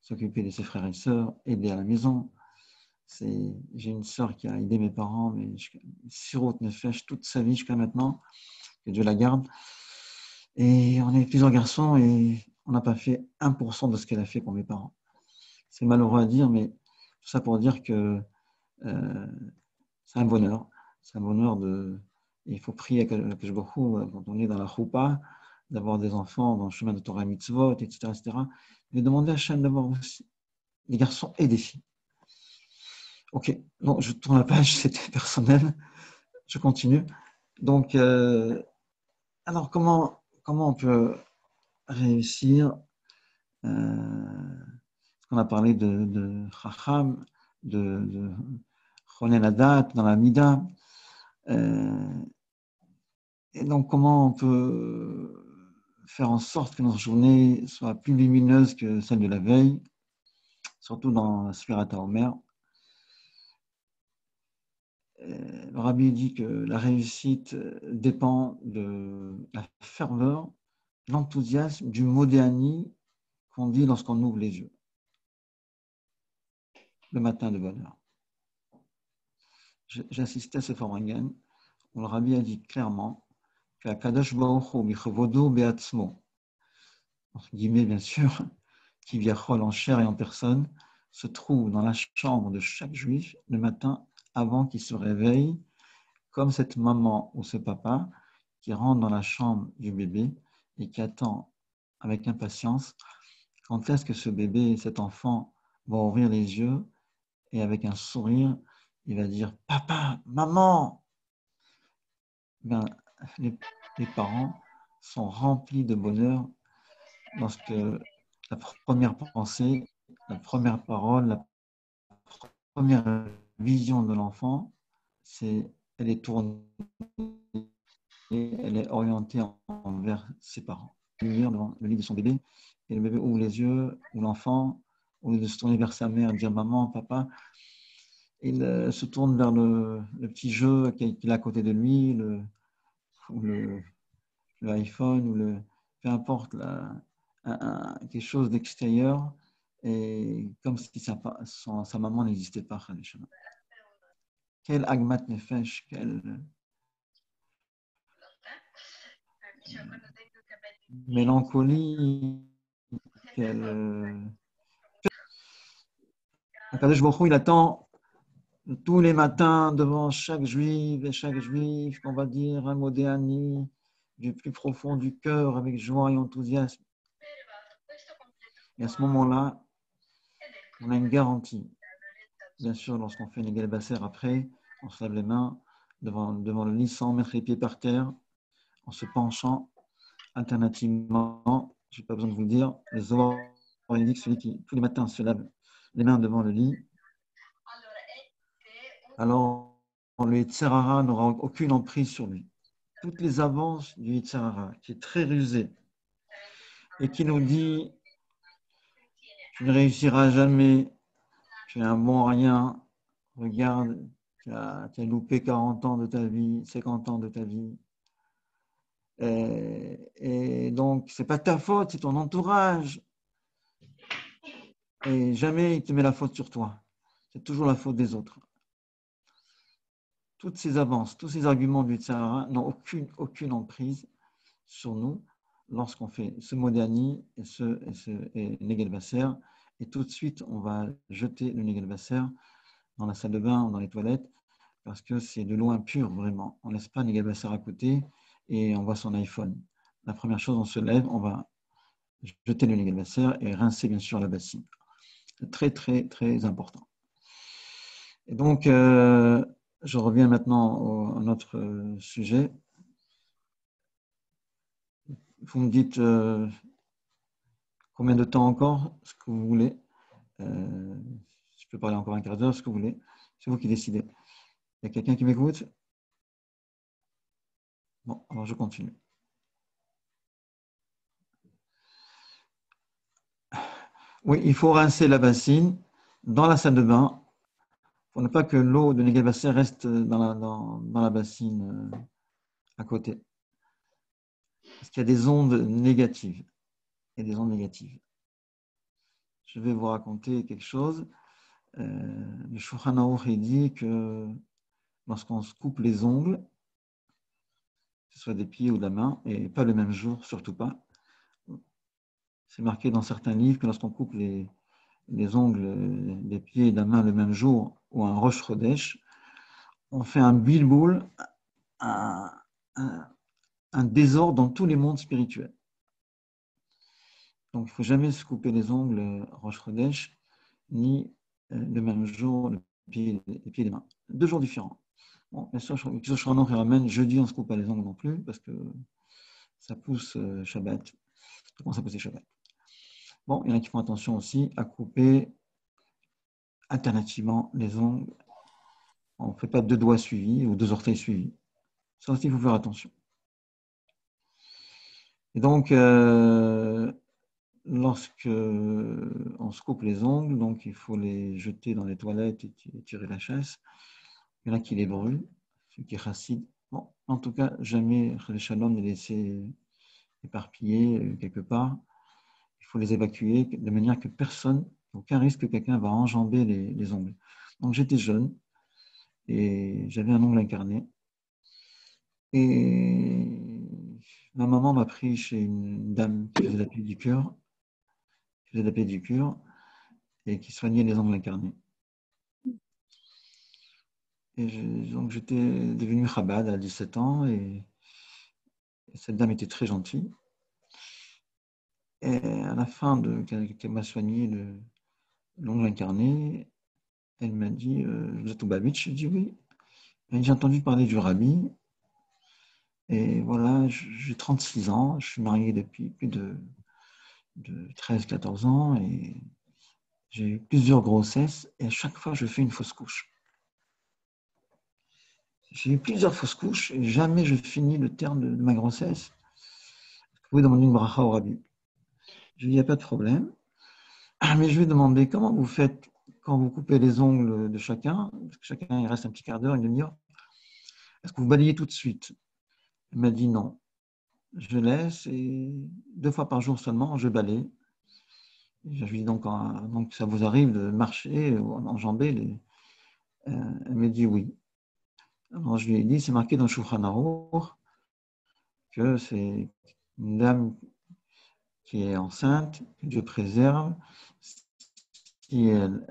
Speaker 2: S'occuper de ses frères et sœurs, aider à la maison. J'ai une sœur qui a aidé mes parents, mais sirote nefesh toute sa vie jusqu'à maintenant, que Dieu la garde. Et on est plusieurs garçons et on n'a pas fait 1% de ce qu'elle a fait pour mes parents. C'est malheureux à dire, mais tout ça pour dire que c'est un bonheur. C'est un bonheur de... Et il faut prier à Kadosh Baruch Hu, quand on est dans la choupa, d'avoir des enfants dans le chemin de Torah Mitzvot, etc. Mais demander à Hachem d'avoir aussi des garçons et des filles. Ok, bon, je tourne la page, c'était personnel. Je continue. Donc, alors comment on peut réussir on a parlé de Chacham, de Chonen Hadat dans la Mida. Et donc, comment on peut faire en sorte que notre journée soit plus lumineuse que celle de la veille, surtout dans la Sfirat HaOmer. Le Rabbi dit que la réussite dépend de la ferveur, l'enthousiasme, du modéani qu'on dit lorsqu'on ouvre les yeux, le matin de bonne heure. J'ai assisté à ce Formangan où le Rabbi a dit clairement qu'Akadosh Baruch Hu bichovodo beatzmo, entre guillemets bien sûr, qui viachol en chair et en personne, se trouve dans la chambre de chaque juif le matin avant qu'il se réveille, comme cette maman ou ce papa qui rentre dans la chambre du bébé et qui attend avec impatience quand est-ce que ce bébé, cet enfant, va ouvrir les yeux et avec un sourire, il va dire « Papa, maman !» Ben, les parents sont remplis de bonheur lorsque la première pensée, la première parole, la première vision de l'enfant, elle est tournée et elle est orientée envers ses parents. Lumière devant le lit de son bébé, et le bébé ouvre les yeux, ou l'enfant, au lieu de se tourner vers sa mère et dire maman, papa, il se tourne vers le petit jeu qu'il a à côté de lui, ou le iPhone, ou peu importe, quelque chose d'extérieur, et comme si sa maman n'existait pas. Quel agmat nefesh, quelle mélancolie, quelle... Akadosh Baruch Hu, il attend tous les matins devant chaque juif et chaque juif qu'on va dire un modéani du plus profond du cœur avec joie et enthousiasme. Et à ce moment-là, on a une garantie. Bien sûr, lorsqu'on fait une égale basser après, on se lève les mains devant le lit sans mettre les pieds par terre, en se penchant. Alternativement, je n'ai pas besoin de vous le dire, les Zohar indiquent celui qui tous les matins se lève les mains devant le lit. Alors, le Yetzer Hara n'aura aucune emprise sur lui. Toutes les avances du Yetzer Hara, qui est très rusé, et qui nous dit tu ne réussiras jamais, tu es un bon rien, regarde, tu as loupé 40 ans de ta vie, 50 ans de ta vie. Et donc, ce n'est pas ta faute, c'est ton entourage. Et jamais il te met la faute sur toi. C'est toujours la faute des autres. Toutes ces avances, tous ces arguments du Tzahara n'ont aucune emprise sur nous lorsqu'on fait ce Modani et Negel Basser. Et tout de suite, on va jeter le Negel Basser dans la salle de bain ou dans les toilettes parce que c'est de l'eau impure, vraiment. On ne laisse pas Negel Basser à côté et on voit son iPhone. La première chose, on se lève, on va jeter le Negel Basser et rincer bien sûr la bassine. C'est très, très, très important. Et donc, je reviens maintenant à notre sujet. Vous me dites combien de temps encore, ce que vous voulez. Je peux parler encore un quart d'heure, ce que vous voulez. C'est vous qui décidez. Il y a quelqu'un qui m'écoute? Bon, alors je continue. Oui, il faut rincer la bassine dans la salle de bain pour ne pas que l'eau de Negel Basser reste dans la bassine à côté. Parce qu'il y a des ondes négatives. Et des ondes négatives. Je vais vous raconter quelque chose. Le Shulchan Aruch dit que lorsqu'on se coupe les ongles, que ce soit des pieds ou de la main, et pas le même jour, surtout pas, c'est marqué dans certains livres que lorsqu'on coupe les ongles des pieds et de la main le même jour, ou un Rosh Chodesh, on fait un bilboul, un désordre dans tous les mondes spirituels. Donc il ne faut jamais se couper les ongles Rosh Chodesh, ni le même jour les pieds et les mains. 2 jours différents. Bon, bien sûr, Shulchan Aruch ramène jeudi, on ne se coupe pas les ongles non plus, parce que ça pousse Shabbat. Ça commence à pousser Shabbat. Bon, il y en a qui font attention aussi à couper alternativement les ongles. On ne fait pas 2 doigts suivis ou 2 orteils suivis. Ça aussi, il faut faire attention. Et donc, lorsque on se coupe les ongles, donc il faut les jeter dans les toilettes et tirer la chasse. Il y en a qui les brûlent, ceux qui chassident. Bon, en tout cas, jamais le shalom les laisser éparpillés quelque part. Il faut les évacuer de manière que personne, aucun risque que quelqu'un va enjamber les ongles. Donc j'étais jeune et j'avais un ongle incarné. Et ma maman m'a pris chez une dame qui faisait la pédicure, et qui soignait les ongles incarnés. Et donc j'étais devenu Chabad à 17 ans et cette dame était très gentille. Et à la fin qu'elle m'a soigné l'ongle incarné, elle m'a dit vous êtes au Babitch? Je dis oui. Elle dit j'ai entendu parler du Rabbi. Et voilà, j'ai 36 ans, je suis marié depuis plus de 13-14 ans et j'ai eu plusieurs grossesses et à chaque fois je fais une fausse couche. J'ai eu plusieurs fausses couches et jamais je finis le terme de ma grossesse. Vous pouvez demander une bracha au Rabbi. Je lui dis il n'y a pas de problème. Mais je lui ai demandé comment vous faites quand vous coupez les ongles de chacun, parce que chacun il reste un petit quart d'heure, une demi-heure. Est-ce que vous balayez tout de suite? Elle m'a dit non. Je laisse et 2 fois par jour seulement, je balaye. Je lui dis donc ça vous arrive de marcher ou enjamber elle me dit oui. Alors je lui ai dit, c'est marqué dans le Shulchan Aruch que c'est une dame qui est enceinte, que Dieu préserve, si elle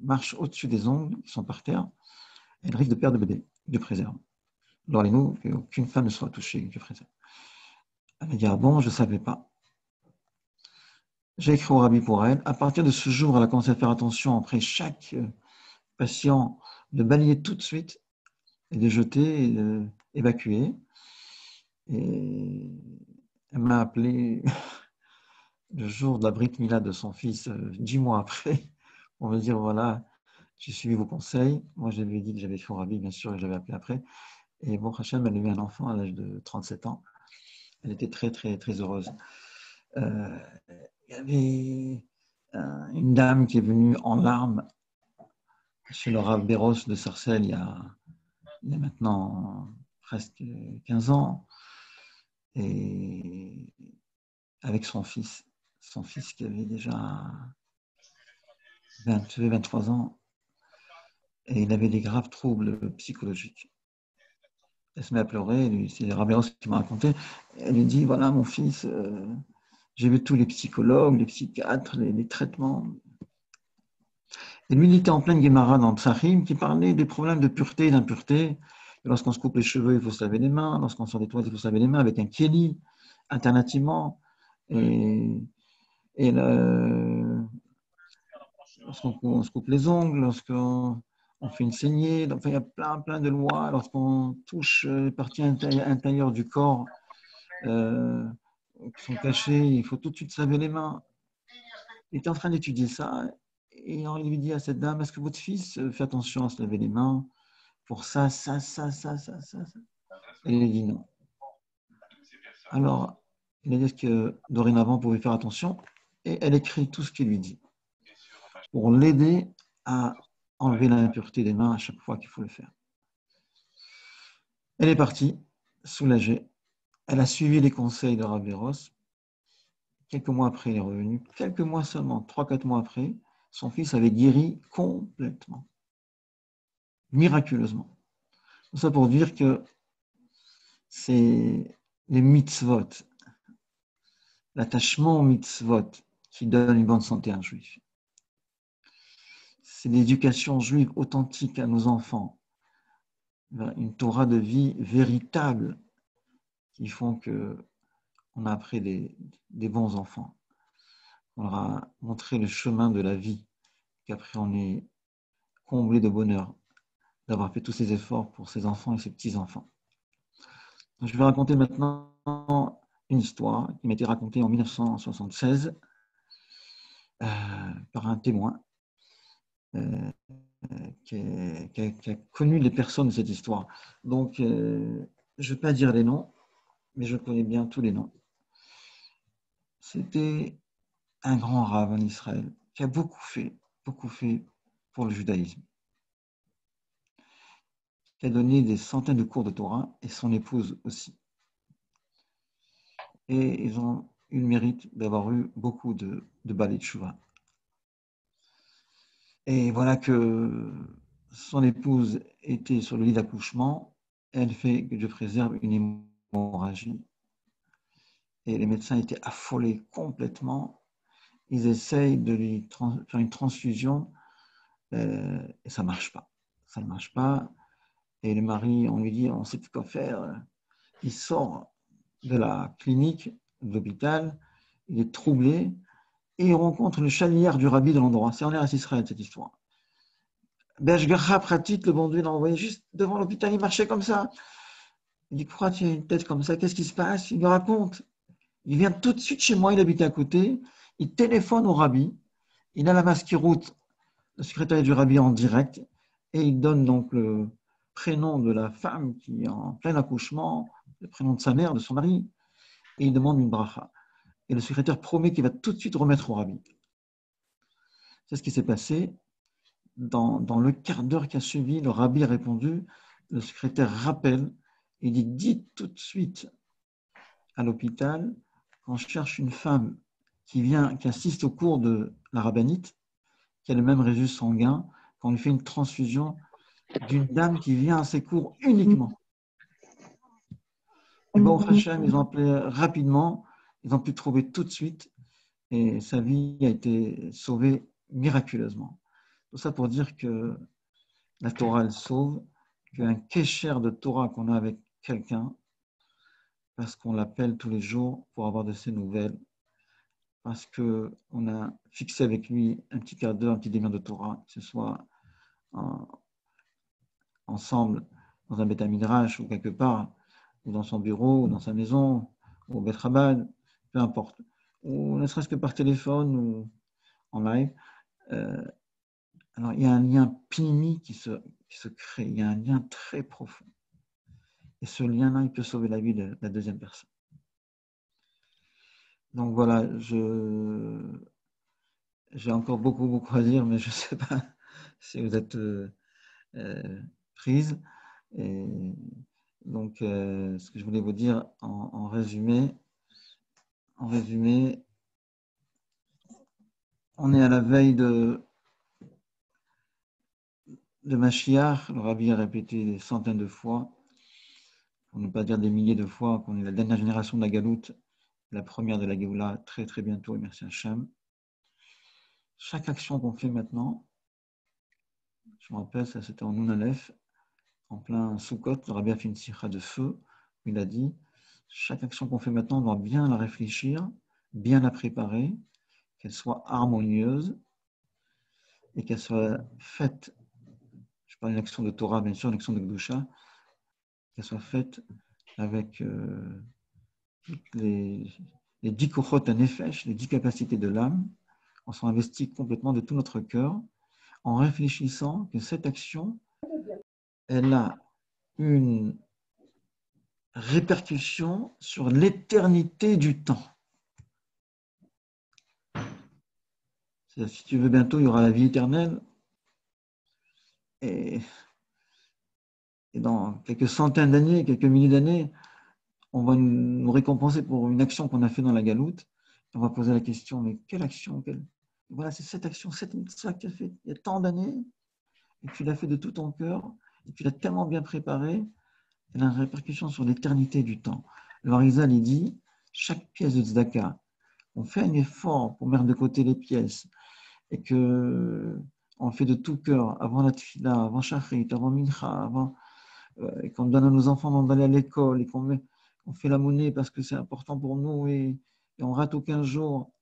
Speaker 2: marche au-dessus des ongles qui sont par terre, elle risque de perdre le bébé. Dieu préserve. Alors nous, qu'aucune femme ne soit touchée, Dieu préserve. Elle m'a dit, ah bon, je ne savais pas. J'ai écrit au Rabbi pour elle. À partir de ce jour, elle a commencé à faire attention après chaque patient de balayer tout de suite et de jeter et d'évacuer. Et elle m'a appelé le jour de la Brit Mila de son fils, 10 mois après, pour me dire voilà, j'ai suivi vos conseils. Moi, je lui ai dit que j'avais fait au Rabbi, bien sûr, et j'avais appelé après. Et bon, Hachem, elle a eu un enfant à l'âge de 37 ans. Elle était très, très, très heureuse. Il y avait une dame qui est venue en larmes chez le Rav Béros de Sarcelles il y a maintenant presque 15 ans, et avec son fils qui avait déjà 22, 23 ans, et il avait des graves troubles psychologiques. Elle se met à pleurer, c'est Rav Béros qui m'a raconté, elle lui dit, voilà mon fils, j'ai vu tous les psychologues, les psychiatres, les traitements. Et lui, il était en pleine Guémara dans Psachim qui parlait des problèmes de pureté et d'impureté. Lorsqu'on se coupe les cheveux, il faut se laver les mains. Lorsqu'on sort des toilettes, il faut se laver les mains avec un kéli, alternativement. Et lorsqu'on se coupe les ongles, lorsqu'on fait une saignée, enfin, il y a plein de lois. Lorsqu'on touche les parties intérieures du corps qui sont cachées, il faut tout de suite se laver les mains. Il était en train d'étudier ça. Et on lui dit à cette dame, est-ce que votre fils fait attention à se laver les mains pour ça. Et il dit non. Alors, il a dit que dorénavant, on pouvait faire attention. Et elle écrit tout ce qu'il lui dit pour l'aider à enlever l'impureté des mains à chaque fois qu'il faut le faire. Elle est partie, soulagée. Elle a suivi les conseils de Rav Béros. Quelques mois après, elle est revenue. Quelques mois seulement, 3-4 mois après, son fils avait guéri complètement, miraculeusement. Tout ça pour dire que c'est les mitzvot, l'attachement aux mitzvot qui donne une bonne santé à un juif. C'est l'éducation juive authentique à nos enfants, une Torah de vie véritable qui font qu'on a après des bons enfants. On leur a montré le chemin de la vie, qu'après on est comblé de bonheur d'avoir fait tous ces efforts pour ses enfants et ses petits-enfants. Donc, je vais raconter maintenant une histoire qui m'a été racontée en 1976 par un témoin qui a connu les personnes de cette histoire. Donc, je ne vais pas dire les noms, mais je connais bien tous les noms. C'était un grand rabbin en Israël qui a beaucoup fait pour le judaïsme, qui a donné des centaines de cours de Torah, et son épouse aussi. Et ils ont eu le mérite d'avoir eu beaucoup de balai de chouva. Et voilà que son épouse était sur le lit d'accouchement, elle fait, que Dieu préserve, une hémorragie. Et les médecins étaient affolés complètement. Ils essayent de lui faire une transfusion et ça ne marche pas. Ça ne marche pas. Et le mari, on lui dit, on ne sait plus quoi faire. Il sort de la clinique, de l'hôpital, il est troublé et il rencontre le chalière du rabbi de l'endroit. C'est en Eretz Israël cette histoire. Beshgacha pratique, le bon Dieu l'a envoyé juste devant l'hôpital, il marchait comme ça. Il dit, pourquoi tu as une tête comme ça? Qu'est-ce qui se passe? Il me raconte. Il vient tout de suite chez moi, il habite à côté, il téléphone au rabbi, il a la masquiroute, le secrétaire du rabbi en direct, et il donne donc le prénom de la femme qui est en plein accouchement, le prénom de sa mère, de son mari, et il demande une bracha. Et le secrétaire promet qu'il va tout de suite remettre au rabbi. C'est ce qui s'est passé. Dans le quart d'heure qui a suivi, le rabbi a répondu, le secrétaire rappelle, et dit, dites tout de suite à l'hôpital qu'on cherche une femme qui assiste au cours de la rabbinite, qui a le même résus sanguin, qu'on lui fait une transfusion d'une dame qui vient à ses cours uniquement. Et bon, au Hachem, ils ont appelé rapidement, ils ont pu trouver tout de suite, et sa vie a été sauvée miraculeusement. Tout ça pour dire que la Torah, elle sauve, qu'un kécher de Torah qu'on a avec quelqu'un, parce qu'on l'appelle tous les jours pour avoir de ses nouvelles, parce qu'on a fixé avec lui un petit quart d'heure, un petit demi-heure de Torah, que ce soit ensemble dans un Beth Midrash ou quelque part, ou dans son bureau, ou dans sa maison, ou au Beth Chabad, peu importe, ou ne serait-ce que par téléphone ou en live, Alors, il y a un lien pnimi qui se crée, il y a un lien très profond. Et ce lien-là, il peut sauver la vie de la deuxième personne. Donc voilà, j'ai encore beaucoup à dire, mais je ne sais pas si vous êtes prise. Et donc, ce que je voulais vous dire en résumé, on est à la veille de Mashiach. Le Rabbi a répété des centaines de fois, pour ne pas dire des milliers de fois, qu'on est la dernière génération de la Galoute, la première de la Géoula, très très bientôt, et merci Hachem. Chaque action qu'on fait maintenant, je me rappelle, ça c'était en Nun Aleph, en plein Sukkot, le Rabbi a fait une sikha de feu, où il a dit, chaque action qu'on fait maintenant, on doit bien la réfléchir, bien la préparer, qu'elle soit harmonieuse, et qu'elle soit faite, je parle d'une action de Torah, bien sûr, une action de Gdusha, qu'elle soit faite avec les 10 kochot à nefesh, les 10 capacités de l'âme, on s'en investit complètement de tout notre cœur, en réfléchissant que cette action, elle a une répercussion sur l'éternité du temps. C'est-à-dire, si tu veux, bientôt, il y aura la vie éternelle, et dans quelques centaines d'années, quelques milliers d'années, on va nous récompenser pour une action qu'on a fait dans la galoute. On va poser la question, mais quelle action Voilà, c'est cette action, cette mitzvah que tu as fait il y a tant d'années, et tu l'as fait de tout ton cœur, et tu l'as tellement bien préparé, elle a une répercussion sur l'éternité du temps. Le Harizal, il dit, chaque pièce de tzedaka, on fait un effort pour mettre de côté les pièces, et que on fait de tout cœur, avant la tefila, avant shachrit, avant mincha, et qu'on donne à nos enfants d'aller à l'école, et on fait la monnaie parce que c'est important pour nous, et on rate aucun jour.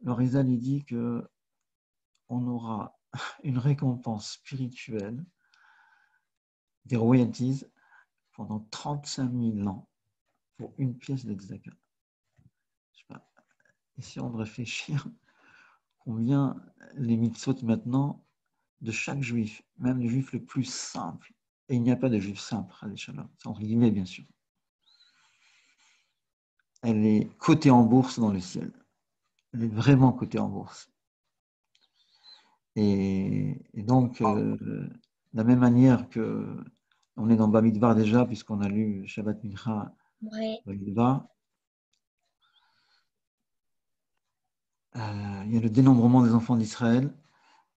Speaker 2: Le Harizal, il dit qu'on aura une récompense spirituelle, des royalties, pendant 35 000 ans pour une pièce de tzedaka. Essayons de réfléchir combien les mitzvot maintenant de chaque juif, même le juif le plus simple, et il n'y a pas de juif simple, c'est entre guillemets bien sûr, elle est cotée en bourse dans le ciel. Elle est vraiment cotée en bourse. Et donc, de la même manière que on est dans Bamidbar déjà, puisqu'on a lu Shabbat Mincha, Bamidbar, il y a le dénombrement des enfants d'Israël,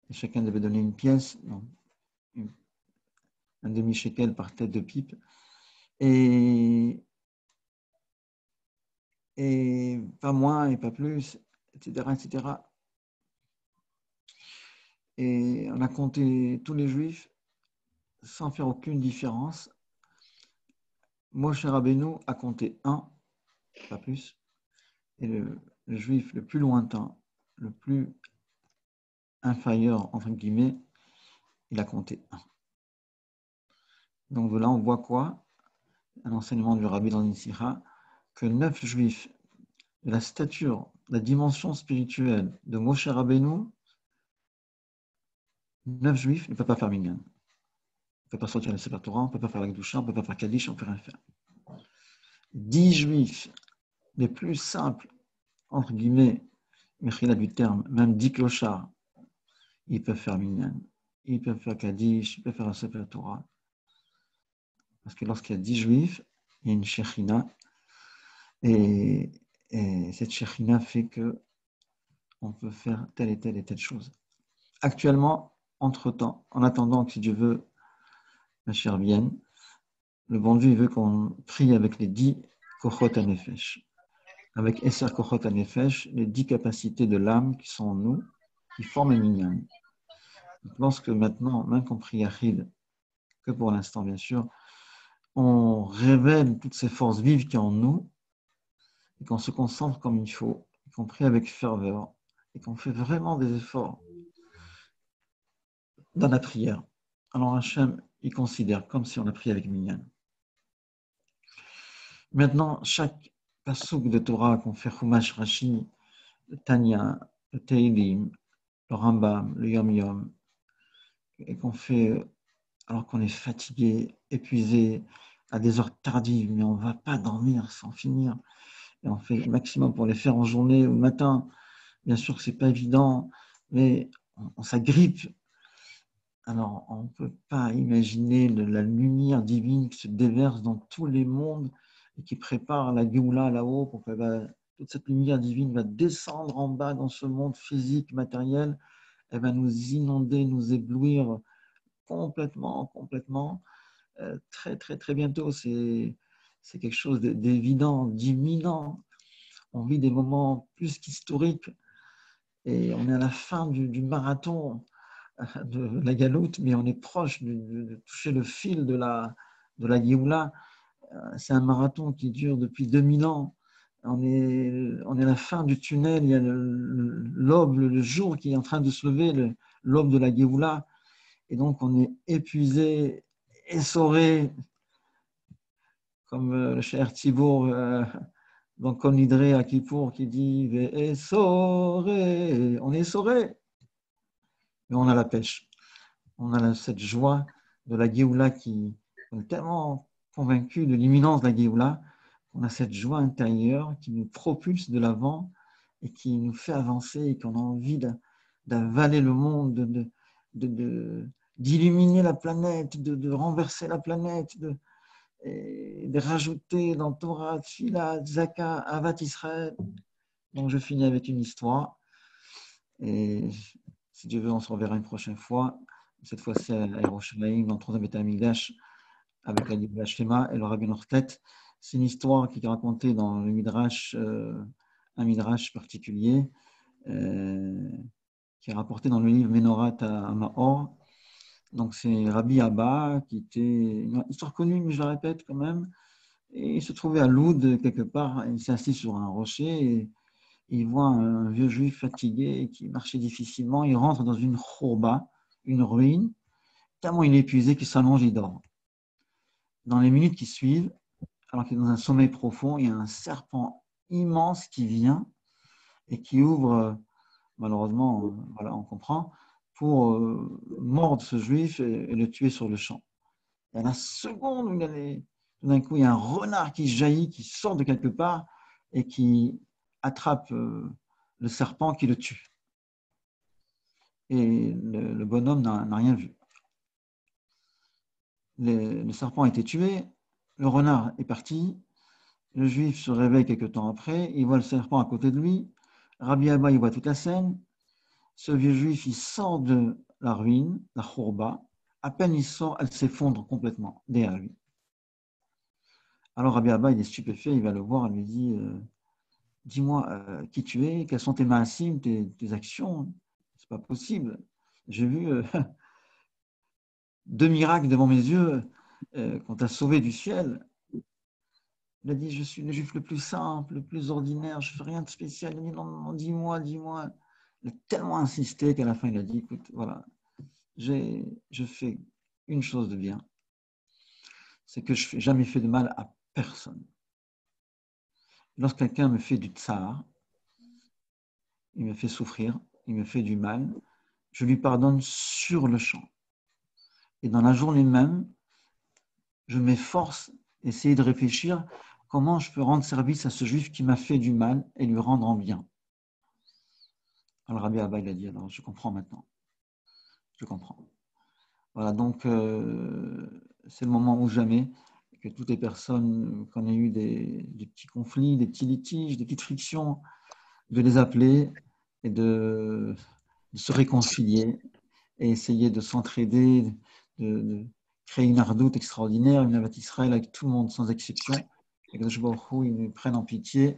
Speaker 2: et chacun devait donner une pièce, un demi-shekel par tête de pipe, et pas moins et pas plus, etc., etc. Et on a compté tous les juifs sans faire aucune différence. Moshe Rabbeinu a compté un, pas plus, et le juif le plus lointain, le plus inférieur, entre guillemets, il a compté un. Donc de là, on voit quoi? Un enseignement du Rabbi dans une sikha, que 9 juifs de la stature, la dimension spirituelle de Moshe Rabbeinu, 9 juifs ne peuvent pas faire minyan. On ne peut pas sortir le Sefer Torah, on ne peut pas faire la Gdusha, on ne peut pas faire Kaddish, on ne peut rien faire. 10 juifs les plus simples, entre guillemets, Mechila du terme, même 10 clochards, ils peuvent faire minyan, ils peuvent faire Kaddish, ils peuvent faire le Sefer Torah. Parce que lorsqu'il y a 10 juifs, il y a une Shechina, et cette Shechina fait que on peut faire telle et telle chose. Actuellement, entre-temps, en attendant que, si Dieu veut, ma chère vienne, le bon Dieu veut qu'on prie avec les 10 kochot hanefesh. Avec Esser kochot hanefesh, les 10 capacités de l'âme qui sont en nous, qui forment un minyan. Lorsque maintenant, même qu'on prie Yachid, que pour l'instant bien sûr, on révèle toutes ces forces vives qui sont en nous, et qu'on se concentre comme il faut, et qu'on prie avec ferveur, et qu'on fait vraiment des efforts dans la prière. Alors Hachem, il considère comme si on a prié avec minyan. Maintenant, chaque pasuk de Torah qu'on fait Chumash Rashi, le Tanya, le Teilim, le Rambam, le Yom Yom, et qu'on fait alors qu'on est fatigué, épuisé, à des heures tardives, mais on ne va pas dormir sans finir. Et on fait le maximum pour les faire en journée ou le matin. Bien sûr que ce n'est pas évident, mais on s'agrippe. Alors, on ne peut pas imaginer la lumière divine qui se déverse dans tous les mondes et qui prépare la Géoula là-haut pour que toute cette lumière divine va descendre en bas dans ce monde physique, matériel. Elle va nous inonder, nous éblouir complètement. Très, très, très bientôt. C'est quelque chose d'évident, d'imminent. On vit des moments plus qu'historiques et on est à la fin du marathon de la galoute, mais on est proche de toucher le fil de la Géoula. C'est un marathon qui dure depuis 2000 ans. On est à la fin du tunnel, il y a l'aube, le jour qui est en train de se lever, l'aube de la Géoula. Et donc, on est épuisé, essoré, comme le cher Thibault dans Kol Nidré à Kippour qui dit « essoré ». On est essoré, mais on a la pêche. On a cette joie de la Géoula on est tellement convaincu de l'imminence de la Géoula, on a cette joie intérieure qui nous propulse de l'avant et qui nous fait avancer et qu'on a envie d'avaler le monde, d'illuminer la planète, de renverser la planète, de rajouter dans Torah, Tfilah, Zaka, Avat Israël. Donc je finis avec une histoire et si Dieu veut, on se reverra une prochaine fois. Cette fois-ci à Yerushalayim, dans le 3e Beth Amikdash, avec la Géoula Shlema et le Rabbi Nortet. C'est une histoire qui est racontée dans le Midrash, un Midrash particulier, qui est rapporté dans le livre Menorat à Mahor. Donc c'est Rabbi Abba, qui était une histoire connue, mais je la répète quand même. Et il se trouvait à Loud, quelque part, il s'est assis sur un rocher et il voit un vieux juif fatigué qui marchait difficilement. Il rentre dans une khourba, une ruine, tellement il est épuisé qu'il s'allonge, il dort. Dans les minutes qui suivent, alors qu'il est dans un sommeil profond, il y a un serpent immense qui vient et qui ouvre, malheureusement, voilà, on comprend, pour mordre ce juif et le tuer sur le champ. Et à la seconde où tout d'un coup, il y a un renard qui jaillit, qui sort de quelque part et qui attrape le serpent qui le tue. Et le bonhomme n'a rien vu. Le serpent a été tué, le renard est parti, le juif se réveille quelque temps après, il voit le serpent à côté de lui, Rabbi Abba, il voit toute la scène, ce vieux juif, il sort de la ruine, la khourba, à peine il sort, elle s'effondre complètement derrière lui. Alors Rabbi Abba, il est stupéfait, il va le voir, il lui dit dis-moi qui tu es, quelles sont tes maasim, tes actions, c'est pas possible. J'ai vu 2 miracles devant mes yeux qu'on t'a sauvé du ciel. Il a dit je suis le juif le plus simple, le plus ordinaire, je fais rien de spécial. Il a dit non, dis-moi. Il a tellement insisté qu'à la fin il a dit écoute, voilà, je fais une chose de bien, c'est que je n'ai jamais fait de mal à personne. Lorsque quelqu'un me fait du tsar, il me fait souffrir, il me fait du mal, je lui pardonne sur le champ. Et dans la journée même, je m'efforce d'essayer de réfléchir comment je peux rendre service à ce juif qui m'a fait du mal et lui rendre en bien. Alors Rabbi Abba, il a dit, alors je comprends maintenant. Je comprends. Voilà, donc c'est le moment ou jamais que toutes les personnes qui ont eu des petits conflits, des petits litiges, des petites frictions, de les appeler et de se réconcilier et essayer de s'entraider, de créer une ardoute extraordinaire, une Avat Israël avec tout le monde sans exception, et que ils nous prennent en pitié,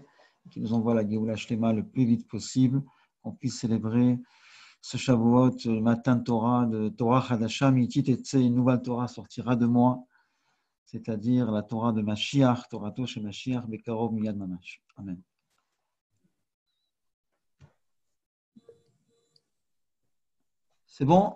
Speaker 2: qu'ils nous envoient la Géoula Shlema le plus vite possible, qu'on puisse célébrer ce Shavuot, le matin de Torah, de Torah Hadasha, Mitit Etse, une nouvelle Torah sortira de moi, c'est-à-dire la Torah de Mashiach, Torato chez Mashiach, Bekarov Miyad Mamash. Amen. C'est bon?